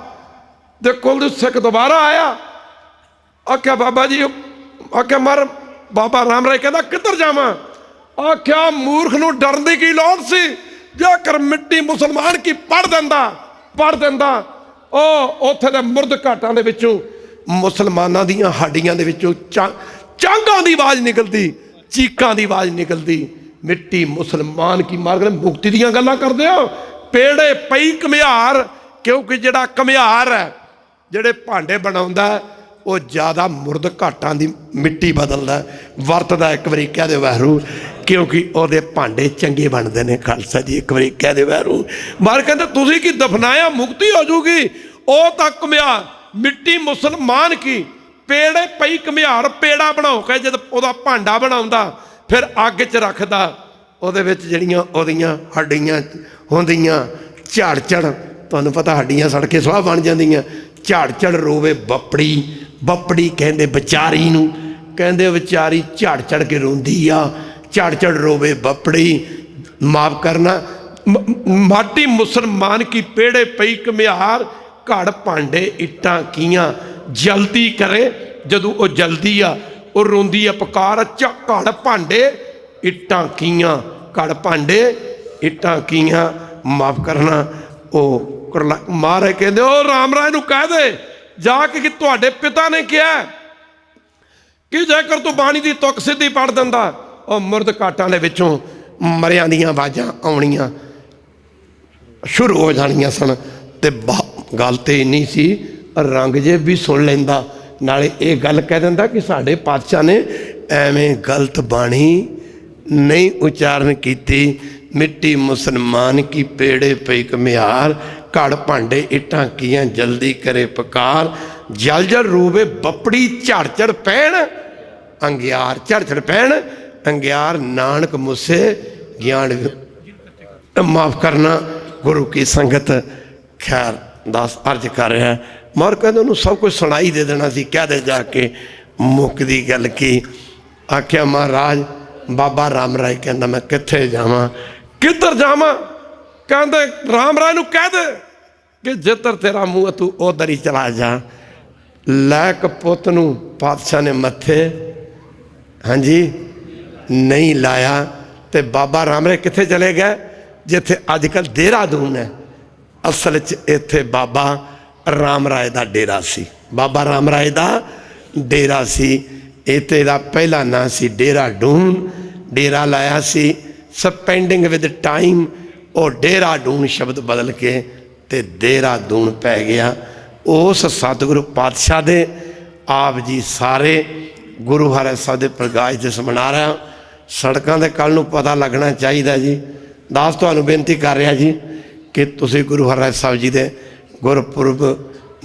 दे कोल सिख दोबारा आया, आख्या बाबा जी, आख्या मर बाबा राम राय कहता किधर जावां, आख्या मूर्ख नूं डरन दी की लोड़ सी, जेकर मिट्टी मुसलमान की पढ़ दिंदा ਉਹ ਉੱਥੇ ਦੇ ਮੁਰਦ ਘਾਟਾਂ ਦੇ ਵਿੱਚੋਂ ਮੁਸਲਮਾਨਾਂ ਦੀਆਂ ਹੱਡੀਆਂ ਦੇ ਵਿੱਚੋਂ ਚਾਂਗਾਂ ਦੀ ਆਵਾਜ਼ ਨਿਕਲਦੀ, ਚੀਕਾਂ ਦੀ ਆਵਾਜ਼ ਨਿਕਲਦੀ। ਮਿੱਟੀ ਮੁਸਲਮਾਨ ਕੀ ਮਾਰ ਕੇ ਮੁਕਤੀ ਦੀਆਂ ਗੱਲਾਂ ਕਰਦੇ ਹੋ, ਪੇੜੇ ਪਈ ਘੁਮਿਆਰ, ਕਿਉਂਕਿ ਜਿਹੜਾ ਘੁਮਿਆਰ ਹੈ, ਜਿਹੜੇ ਭਾਂਡੇ ਬਣਾਉਂਦਾ ਉਹ ਜ਼ਿਆਦਾ ਮੁਰਦ ਘਾਟਾਂ ਦੀ ਮਿੱਟੀ ਬਦਲਦਾ, ਵਰਤਦਾ। ਇੱਕ ਵਾਰੀ ਕਹਿ ਦੇ ਵਾਹਿਗੁਰੂ, ਕਿਉਂਕਿ ਉਹਦੇ ਭਾਂਡੇ ਚੰਗੇ ਬਣਦੇ ਨੇ। ਖਾਲਸਾ ਜੀ, ਇੱਕ ਵਾਰੀ ਕਹਿ ਦੇ ਵਾਹਿਗੁਰੂ। ਬਾਹਰ ਕਹਿੰਦੇ ਤੁਸੀਂ ਕੀ ਦਫਨਾਇਆ ਮੁਕਤੀ ਹੋ ਜੂਗੀ, ਉਹ ਤਾਂ ਘੁਮਿਆਰ ਮਿੱਟੀ ਮੁਸਲਮਾਨ ਕੀ, ਪੇੜੇ ਪਈ ਘੁਮਿਆਰ, ਪੇੜਾ ਬਣਾਓ ਕੇ ਜਦ ਉਹਦਾ ਭਾਂਡਾ ਬਣਾਉਂਦਾ, ਫਿਰ ਅੱਗ 'ਚ ਰੱਖਦਾ, ਉਹਦੇ ਵਿੱਚ ਜਿਹੜੀਆਂ ਉਹਦੀਆਂ ਹੱਡੀਆਂ ਹੁੰਦੀਆਂ, ਝੜ ਤੁਹਾਨੂੰ ਪਤਾ ਹੱਡੀਆਂ ਸੜ ਕੇ ਸਵਾਹ ਬਣ ਜਾਂਦੀਆਂ, ਝੜ ਰੋਵੇ ਬੱਪੜੀ ਕਹਿੰਦੇ ਵਿਚਾਰੀ ਨੂੰ, ਕਹਿੰਦੇ ਵਿਚਾਰੀ ਝੜ ਕੇ ਰੋਂਦੀ ਆ, ਝੜ ਰੋਵੇ ਬੱਪੜੀ। ਮਾਫ ਕਰਨਾ, ਮਾਟੀ ਮੁਸਲਮਾਨ ਕੀ ਪੇੜੇ ਪਈ ਘੁਮਿਆਰ, ਘੜ ਭਾਂਡੇ ਇੱਟਾਂ ਕੀਆਂ ਜਲਦੀ ਕਰੇ। ਜਦੋਂ ਉਹ ਜਲਦੀ ਆ, ਉਹ ਰੋਂਦੀ ਆ ਪੁਕਾਰ, ਘੜ ਭਾਂਡੇ ਇੱਟਾਂ ਕੀਆਂ, ਘੜ ਭਾਂਡੇ ਇੱਟਾਂ ਕੀਆਂ। ਮਾਫ ਕਰਨਾ, ਉਹ ਮਹਾਰਾਜ ਕਹਿੰਦੇ ਉਹ ਰਾਮ ਰਾਏ ਨੂੰ ਕਹਿ ਦੇ ਜਾ ਕੇ ਕਿ ਤੁਹਾਡੇ ਪਿਤਾ ਨੇ ਕਿਹਾ ਕਿ ਜੇਕਰ ਤੂੰ ਬਾਣੀ ਦੀ ਤੁਕ ਸਿੱਧੀ ਪੜ੍ਹ ਦਿੰਦਾ, ਉਹ ਮੁਰਦ ਘਾਟਾਂ ਦੇ ਵਿੱਚੋਂ ਮਰਿਆਂ ਦੀਆਂ ਆਵਾਜ਼ਾਂ ਆਉਣੀਆਂ ਸ਼ੁਰੂ ਹੋ ਜਾਣੀਆਂ ਸਨ। ਤੇ ਗੱਲ ਤੇ ਇੰਨੀ ਸੀ, ਔਰੰਗਜ਼ੇਬ ਵੀ ਸੁਣ ਲੈਂਦਾ, ਨਾਲੇ ਇਹ ਗੱਲ ਕਹਿ ਦਿੰਦਾ ਕਿ ਸਾਡੇ ਪਾਤਸ਼ਾਹ ਨੇ ਐਵੇਂ ਗਲਤ ਬਾਣੀ ਨਹੀਂ ਉਚਾਰਨ ਕੀਤੀ। ਮਿੱਟੀ ਮੁਸਲਮਾਨ ਕੀ ਪੇੜੇ ਪਈ ਘੁਮਿਆਰ, ਘੜ ਭਾਂਡੇ ਇੱਟਾਂ ਕੀਆਂ ਜਲਦੀ ਕਰੇ ਪੁਕਾਰ। ਜਲ ਰੋਵੇ ਬੱਪੜੀ, ਝੜ ਪੈਣ ਅੰਗਿਆਰ, ਝੜ ਪੈਣ अंग्यार नानक मुझसे ज्ञान माफ करना गुरु की संगत। खैर दास अर्ज कर रहा है मगर कहते उन्होंने सब कुछ सुनाई दे देना सी, कह दे जाके मुकदी गल की। आख्या महाराज बाबा राम राय कहता मैं कित्थे जावां, किधर जावां? कहते राम राय नूं कह दे कि जिधर तेरा मुँह तू उधर ही चला जा। लैक पुत नूं पातशाह ने मत्थे हाँ जी नहीं लाया तो बाबा राम राय कित्थे चले गए? जिथे अजकल देहरादून है, असल च इत्थे बाबा राम राय का डेरा सी। बाबा राम राय का डेरा सी। इत्थे दा पहला नाम सी डेराडून। डेरा लाया सी सपेंडिंग विद टाइम, और डेराडून शब्द बदल के ते देहरादून पै गया। उस सतगुरु पातशाह दे आप जी सारे गुरु हर साहब के प्रकाश दिवस मना रहा। सड़कों के कल नूं पता लगना चाहिए जी। दास तुहानूं बेनती कर रहा जी कि तुसीं गुरु हर साहब जी के गुरपुरब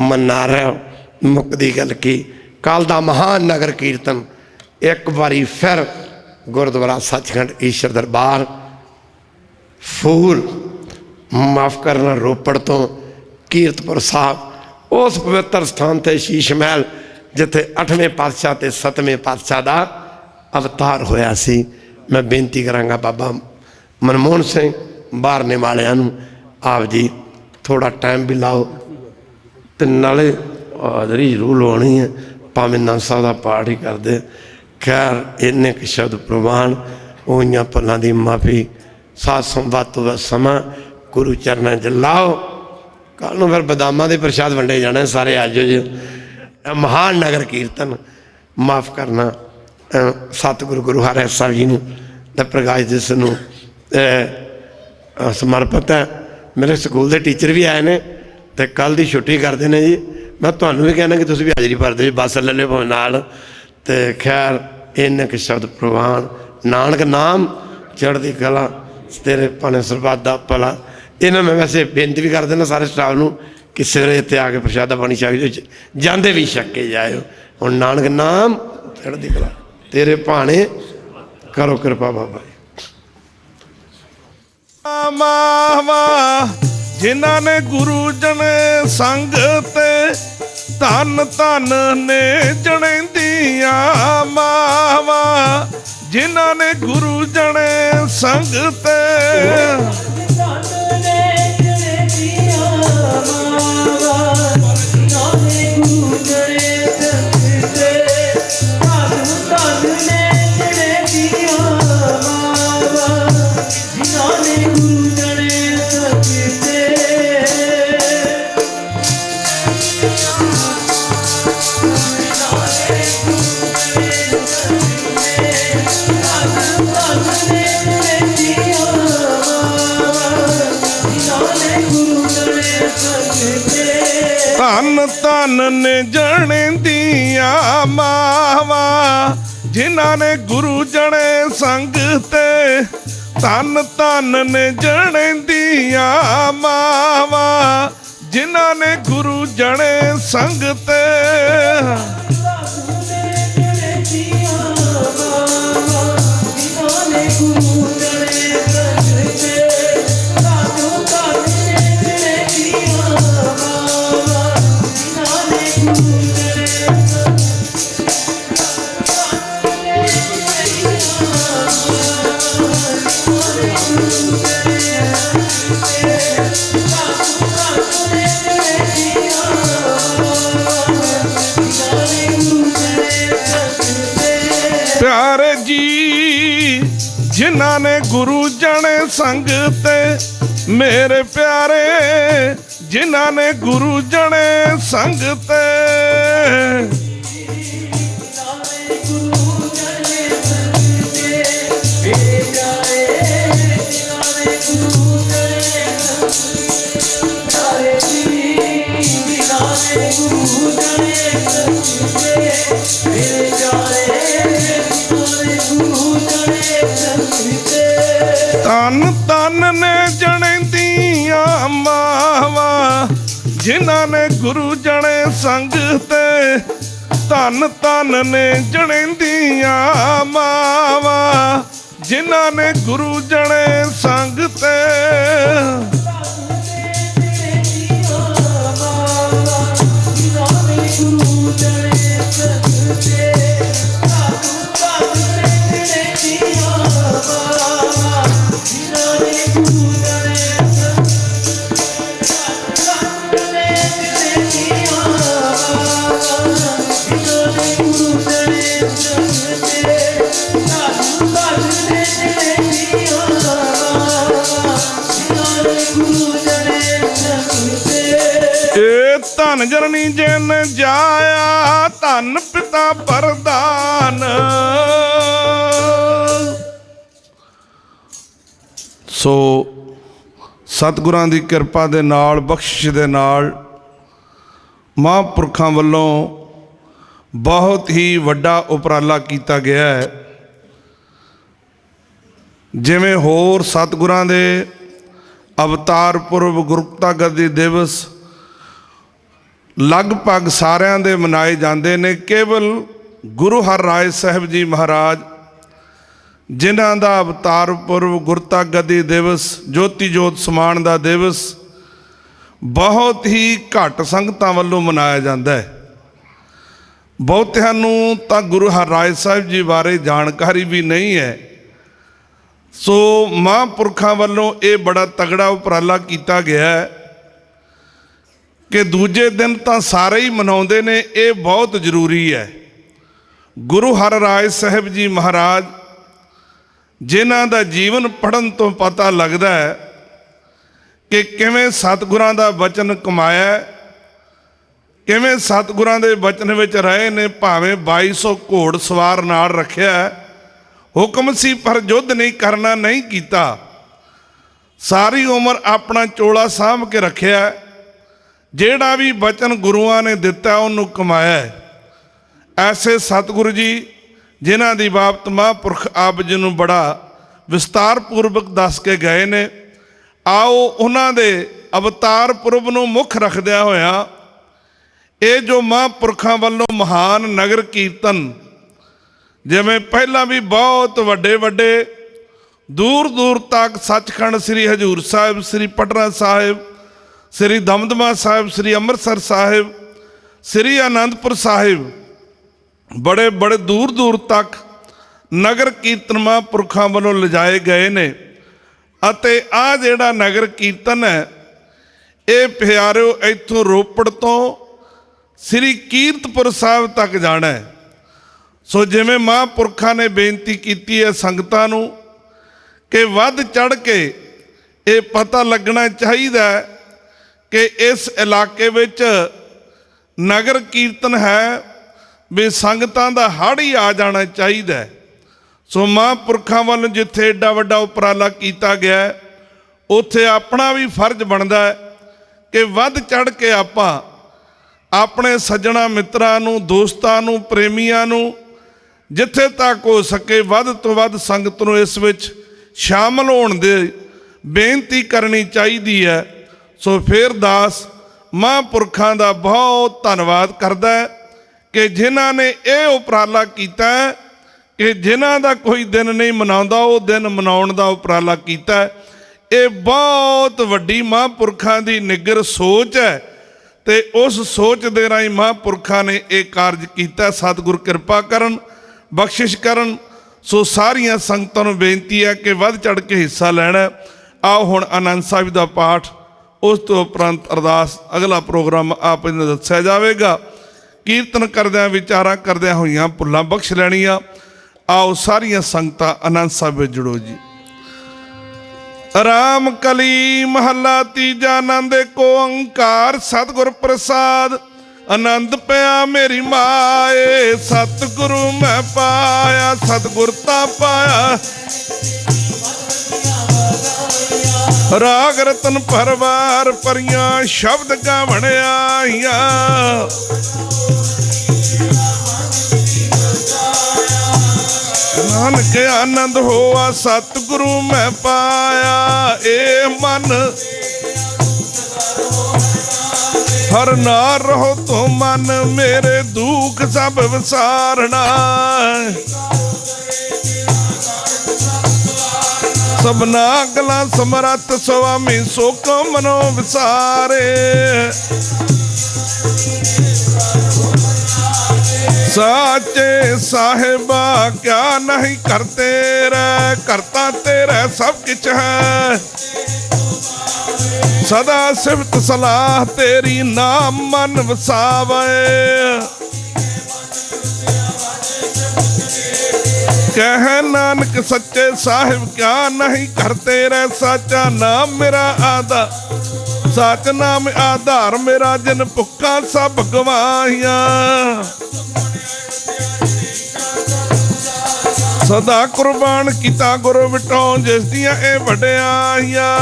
मना रहे हो। मुकदी गल की कल का महान नगर कीर्तन एक बारी फिर गुरुद्वारा सचखंड ईश्वर दरबार फूल माफ करना रोपड़ तो कीरतपुर साहब उस पवित्र स्थान से शीश महल जिथे 8वें पातशाह ते 7वें पातशाह का अवतार होया सी। मैं बेनती करांगा बाबा मनमोहन सिंह बारने वालियां नूं आप जी थोड़ा टाइम भी लाओ तो नाले हाजरी जरूर लानी है, भावें नाम साहब का पाठ ही कर दे। खैर इन्ने क शब्द प्रवान होइयां भुलां दी माफ़ी। साथ संवाद तो समा गुरु चरणों च लाओ। कल नूं फिर बदामां दे प्रशाद वंडे जाने सारे अज जी। महान नगर कीर्तन माफ करना सतगुरु गुरु हर साहब जी नूं प्रकाश दिवस नूं समर्पित है। मेरे स्कूल के टीचर भी आए ने तो कल की छुट्टी करते हैं जी। मैं तुहानूं भी कहना कि तुसीं भी हाजरी भर दो, बस ले लो भावें नाल। तो खैर इन्ने क शब्द प्रवान। नानक नाम चढ़दी कला तेरे भाने सरबत दा भला। इन्हें मैं वैसे बेनती भी कर देना सारे स्टाफ नूं कि सवेरे इत्थे आके प्रशादा पानी चाहिए जाते भी छक के जाओ। हुण नानक नाम चढ़दी कला तेरे भाने करो कृपा बाबा जी। मावा जिन्हां ने गुरु जने संग ते धन धन ने जने दिया मावा जिन्हां ने गुरु जने संग ते धन धन ने जने दिया मावा जिन्हां ने गुरु जने संग ते धन धन ने जने दिया मावा जिन्हां ने गुरु जने संग ते प्यारे जी जिन्हां ने गुरु जने संग ते मेरे प्यारे जिन्हां ने गुरु जने संग ते तन तन ने जने दिया मावा जिन्हां ने गुरु जने संग ते ਧੰਨ ਧੰਨ ਨੇ ਜਣੇਂਦੀਆਂ ਮਾਵਾਂ ਜਿਨ੍ਹਾਂ ਨੇ ਗੁਰੂ ਜਣੇ ਸੰਗ ਤੇ ਧੰਨ ਜਰਨੀ ਜਿਨ ਜਾਇਆ ਧੰਨ ਪਿਤਾ ਪ੍ਰਧਾਨ। ਸੋ ਸਤਿਗੁਰਾਂ ਦੀ ਕਿਰਪਾ ਦੇ ਨਾਲ ਬਖਸ਼ਿਸ਼ ਦੇ ਨਾਲ ਮਹਾਂਪੁਰਖਾਂ ਵੱਲੋਂ ਬਹੁਤ ਹੀ ਵੱਡਾ ਉਪਰਾਲਾ ਕੀਤਾ ਗਿਆ ਹੈ। ਜਿਵੇਂ ਹੋਰ ਸਤਿਗੁਰਾਂ ਦੇ ਅਵਤਾਰ ਪੁਰਬ ਗੁਰਤਾ ਗੱਦੀ ਦਿਵਸ ਲਗਭਗ ਸਾਰਿਆਂ ਦੇ ਮਨਾਏ ਜਾਂਦੇ ਨੇ, ਕੇਵਲ ਗੁਰੂ ਹਰਿਰਾਏ ਸਾਹਿਬ ਜੀ ਮਹਾਰਾਜ ਜਿਨ੍ਹਾਂ ਦਾ ਅਵਤਾਰ ਪੁਰਬ ਗੁਰਤਾ ਗੱਦੀ ਦਿਵਸ ਜੋਤੀ ਜੋਤ ਸਮਾਨ ਦਾ ਦਿਵਸ ਬਹੁਤ ਹੀ ਘੱਟ ਸੰਗਤਾਂ ਵੱਲੋਂ ਮਨਾਇਆ ਜਾਂਦਾ ਹੈ। ਬਹੁਤਿਆਂ ਨੂੰ ਤਾਂ ਗੁਰੂ ਹਰਿਰਾਏ ਸਾਹਿਬ ਜੀ ਬਾਰੇ ਜਾਣਕਾਰੀ ਵੀ ਨਹੀਂ ਹੈ। ਸੋ ਮਹਾਂਪੁਰਖਾਂ ਵੱਲੋਂ ਇਹ ਬੜਾ ਤਗੜਾ ਉਪਰਾਲਾ ਕੀਤਾ ਗਿਆ ਹੈ ਕਿ ਦੂਜੇ ਦਿਨ ਤਾਂ ਸਾਰੇ ਹੀ ਮਨਾਉਂਦੇ ਨੇ, ਇਹ ਬਹੁਤ ਜ਼ਰੂਰੀ ਹੈ। ਗੁਰੂ ਹਰਿਰਾਏ ਸਾਹਿਬ ਜੀ ਮਹਾਰਾਜ ਜਿਨ੍ਹਾਂ ਦਾ ਜੀਵਨ ਪੜ੍ਹਨ ਤੋਂ ਪਤਾ ਲੱਗਦਾ ਹੈ ਕਿ ਕਿਵੇਂ ਸਤਿਗੁਰਾਂ ਦਾ ਬਚਨ ਕਮਾਇਆ, ਕਿਵੇਂ ਸਤਿਗੁਰਾਂ ਦੇ ਬਚਨ ਵਿੱਚ ਰਹੇ ਨੇ। ਭਾਵੇਂ 2200 ਘੋੜ ਸਵਾਰ ਨਾਲ ਰੱਖਿਆ, ਹੁਕਮ ਸੀ ਪਰ ਯੁੱਧ ਨਹੀਂ ਕਰਨਾ, ਨਹੀਂ ਕੀਤਾ। ਸਾਰੀ ਉਮਰ ਆਪਣਾ ਚੋਲਾ ਸਾਂਭ ਕੇ ਰੱਖਿਆ। ਜਿਹੜਾ ਵੀ ਬਚਨ ਗੁਰੂਆਂ ਨੇ ਦਿੱਤਾ ਉਹਨੂੰ ਕਮਾਇਆ। ਐਸੇ ਸਤਿਗੁਰੂ ਜੀ ਜਿਨ੍ਹਾਂ ਦੀ ਬਾਬਤ ਮਹਾਂਪੁਰਖ ਆਪ ਜੀ ਨੂੰ ਬੜਾ ਵਿਸਤਾਰ ਪੂਰਵਕ ਦੱਸ ਕੇ ਗਏ ਨੇ। ਆਓ ਉਹਨਾਂ ਦੇ ਅਵਤਾਰ ਪੁਰਬ ਨੂੰ ਮੁੱਖ ਰੱਖਦਿਆਂ ਹੋਇਆ ਇਹ ਜੋ ਮਹਾਂਪੁਰਖਾਂ ਵੱਲੋਂ ਮਹਾਨ ਨਗਰ ਕੀਰਤਨ, ਜਿਵੇਂ ਪਹਿਲਾਂ ਵੀ ਬਹੁਤ ਵੱਡੇ ਵੱਡੇ ਦੂਰ ਦੂਰ ਤੱਕ ਸੱਚਖੰਡ ਸ੍ਰੀ ਹਜ਼ੂਰ ਸਾਹਿਬ, ਸ੍ਰੀ ਪਟਨਾ ਸਾਹਿਬ, ਸ੍ਰੀ ਦਮਦਮਾ ਸਾਹਿਬ, ਸ੍ਰੀ ਅੰਮ੍ਰਿਤਸਰ ਸਾਹਿਬ, ਸ੍ਰੀ ਆਨੰਦਪੁਰ ਸਾਹਿਬ, ਬੜੇ ਬੜੇ ਦੂਰ ਦੂਰ ਤੱਕ ਨਗਰ ਕੀਰਤਨ ਮਹਾਂਪੁਰਖਾਂ ਵੱਲੋਂ ਲਿਜਾਏ ਗਏ ਨੇ। ਅਤੇ ਆਹ ਜਿਹੜਾ ਨਗਰ ਕੀਰਤਨ ਹੈ ਇਹ ਪਿਆਰਿਓ ਇੱਥੋਂ ਰੋਪੜ ਤੋਂ ਸ੍ਰੀ ਕੀਰਤਪੁਰ ਸਾਹਿਬ ਤੱਕ ਜਾਣਾ ਹੈ। ਸੋ ਜਿਵੇਂ ਮਹਾਂਪੁਰਖਾਂ ਨੇ ਬੇਨਤੀ ਕੀਤੀ ਹੈ ਸੰਗਤਾਂ ਨੂੰ ਕਿ ਵੱਧ ਚੜ ਕੇ ਇਹ ਪਤਾ ਲੱਗਣਾ ਚਾਹੀਦਾ ਕਿ ਇਸ ਇਲਾਕੇ ਵਿੱਚ ਨਗਰ ਕੀਰਤਨ ਹੈ, ਵੀ ਸੰਗਤਾਂ ਦਾ ਹੜ੍ਹ ਹੀ ਆ ਜਾਣਾ ਚਾਹੀਦਾ। ਸੋ ਮਹਾਂਪੁਰਖਾਂ ਵੱਲੋਂ ਜਿੱਥੇ ਏਡਾ ਵੱਡਾ ਉਪਰਾਲਾ ਕੀਤਾ ਗਿਆ ਉੱਥੇ ਆਪਣਾ ਵੀ ਫਰਜ਼ ਬਣਦਾ ਹੈ ਕਿ ਵੱਧ ਚੜ ਕੇ ਆਪਾਂ ਆਪਣੇ ਸੱਜਣਾ ਮਿੱਤਰਾਂ ਨੂੰ, ਦੋਸਤਾਂ ਨੂੰ, ਪ੍ਰੇਮੀਆਂ ਨੂੰ ਜਿੱਥੇ ਤੱਕ ਹੋ ਸਕੇ ਵੱਧ ਤੋਂ ਵੱਧ ਸੰਗਤ ਨੂੰ ਇਸ ਵਿੱਚ ਸ਼ਾਮਲ ਹੋਣ ਦੇ ਬੇਨਤੀ ਕਰਨੀ ਚਾਹੀਦੀ ਹੈ। ਸੋ ਫਿਰ ਦਾਸ ਮਹਾਂਪੁਰਖਾਂ ਦਾ ਬਹੁਤ ਧੰਨਵਾਦ ਕਰਦਾ ਹੈ ਕਿ ਜਿਨ੍ਹਾਂ ਨੇ ਇਹ ਉਪਰਾਲਾ ਕੀਤਾ ਕਿ ਜਿਨ੍ਹਾਂ ਦਾ ਕੋਈ ਦਿਨ ਨਹੀਂ ਮਨਾਉਂਦਾ ਉਹ ਦਿਨ ਮਨਾਉਣ ਦਾ ਉਪਰਾਲਾ ਕੀਤਾ। ਇਹ ਬਹੁਤ ਵੱਡੀ ਮਹਾਂਪੁਰਖਾਂ ਦੀ ਨਿੱਗਰ ਸੋਚ ਹੈ ਤੇ ਉਸ ਸੋਚ ਦੇ ਰਾਹੀਂ ਮਹਾਂਪੁਰਖਾਂ ਨੇ ਇਹ ਕਾਰਜ ਕੀਤਾ। ਸਤਿਗੁਰ ਕਿਰਪਾ ਕਰਨ, ਬਖਸ਼ਿਸ਼ ਕਰਨ। ਸੋ ਸਾਰੀਆਂ ਸੰਗਤਾਂ ਨੂੰ ਬੇਨਤੀ ਹੈ ਕਿ ਵੱਧ ਚੜ ਕੇ ਹਿੱਸਾ ਲੈਣਾ। ਆਓ ਹੁਣ ਆਨੰਦ ਸਾਹਿਬ ਦਾ ਪਾਠ, ਉਸ ਤੋਂ ਉਪਰੰਤ ਅਰਦਾਸ, ਅਗਲਾ ਪ੍ਰੋਗਰਾਮ ਆਪ ਜੀ ਨੂੰ ਦੱਸਿਆ ਜਾਵੇਗਾ। ਕੀਰਤਨ ਕਰਦਿਆਂ ਵਿਚਾਰਾਂ ਕਰਦਿਆਂ ਹੋਈਆਂ ਭੁੱਲਾਂ ਬਖਸ਼ ਲੈਣੀਆਂ। ਆਓ ਸਾਰੀਆਂ ਸੰਗਤਾਂ ਆਨੰਦ ਸਾਹਿਬ ਵਿੱਚ ਜੁੜੋ ਜੀ। ਰਾਮ ਕਲੀ ਮਹੱਲਾ ਤੀਜਾ। ਆਨੰਦ ਏਕ ਓੰਕਾਰ ਸਤਿਗੁਰ ਪ੍ਰਸਾਦ। ਆਨੰਦ ਪਿਆ ਮੇਰੀ ਮਾਏ, ਸਤਿਗੁਰੂ ਮੈਂ ਪਾਇਆ, ਸਤਿਗੁਰ ਤਾਂ ਪਾਇਆ। ਰਾਗ ਰਤਨ ਪਰਵਾਰ ਪਰੀਆਂ, ਸ਼ਬਦ ਗਾਵਣ ਆਈਆਂ। ਨਾਨਕ ਆਨੰਦ ਹੋਆ, ਸਤਿਗੁਰੂ ਮੈਂ ਪਾਇਆ। ਇਹ ਮਨ ਹਰ ਨਾਲ ਰਹੋ ਤੂੰ ਮਨ ਮੇਰੇ ਦੁੱਖ ਸਭ ਵਿਸਾਰਨਾ ਸਭਨਾ ਗਲਾਂ ਸਮਰੱਥ ਸੁਆਮੀ ਸੁਖ ਮਨੋ ਵਿਸਾਰੇ साचे साहिबा क्या नहीं करते रे करता तेरा सब कुछ है सदा सिफत सलाह तेरी नाम मन वसावे कह नानक सच्चे साहिब क्या नहीं करते रे साचा नाम मेरा आधा सच नाम आधार मेरा जिन भुखा सब गवाहिया सदा कुर्बान किता गुरु विटो जिस दियां ए वड्याइयां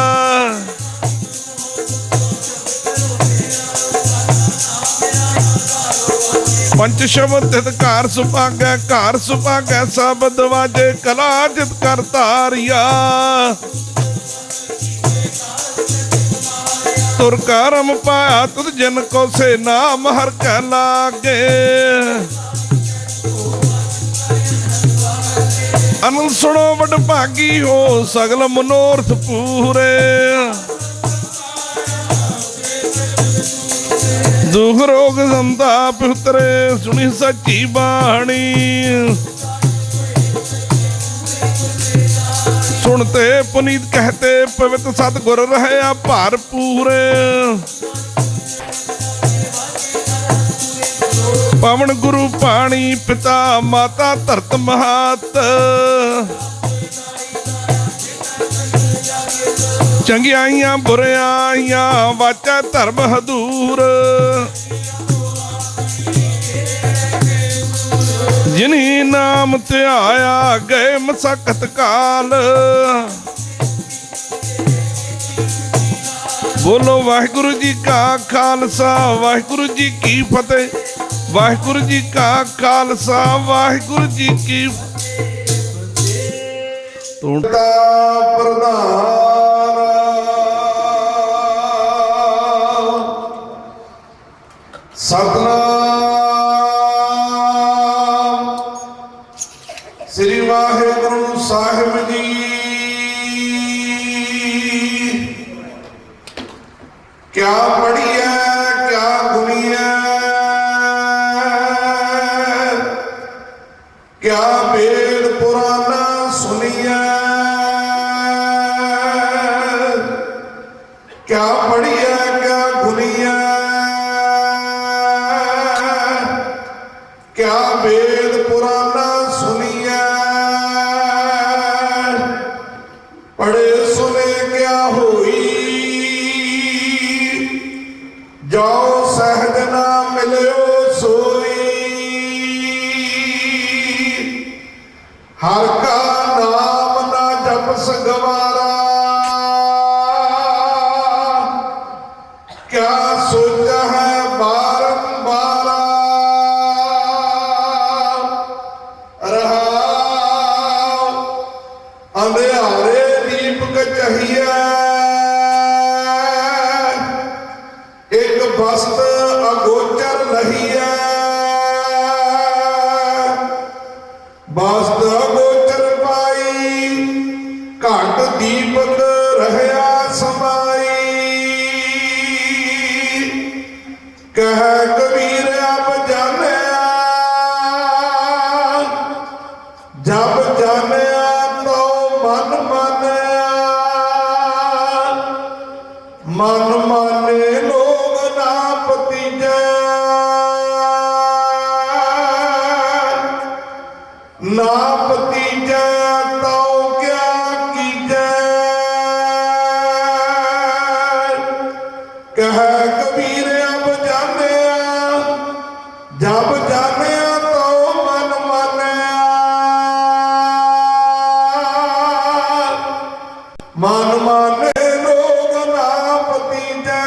पंच शब्द तित घर सुभागै घर सुभागै शब्द वाजे कला जित कर तारिया तुर करम पाया तुद जिन को से नाम हर कै लागे अनल सुनो वड भागी हो सगल मनोरथ पूरे दुख रोग संताप उतरे सुनी सच्ची बाणी सुनते पुनीत कहते पवित्र सतगुर रहे भार पूरे पवन गुरु पानी पिता माता धरत महत चंगियाइयां बुरियाइयां वाचा धर्म हदूर जिन्हीं नाम त्याया गए मसकत काल बोलो वाहिगुरु जी का खालसा वाहिगुरु जी की फतेह वाहिगुरु जी का खालसा वाहिगुरु जी की सतनाम श्री वाहिगुरु साहिब जी क्या पढ़ी है क्या गुनी है क्या वेद पुराना सुनिया क्या पढ़िया क्या गुनिया क्या वेद पुराना सुनिया पढ़े सुने क्या हुई जाओ सहज ना मिलो सोई हर का नाम ना जपस गवारा क्या सोचा है बारंबार रहा अंधेरे दीपक चाहिए एक बस्त अगोचर नहीं है बस्त अगोचर पाई घट दीपक रहया समाई कह कबीर अब जाने जब जाने तो मन माने मन माने लोग ना पतीजे ना पतीजे तो क्या कीजे कह कबीर अब जाने जब जाने तो मन माने मन माने लोग ना पतीजे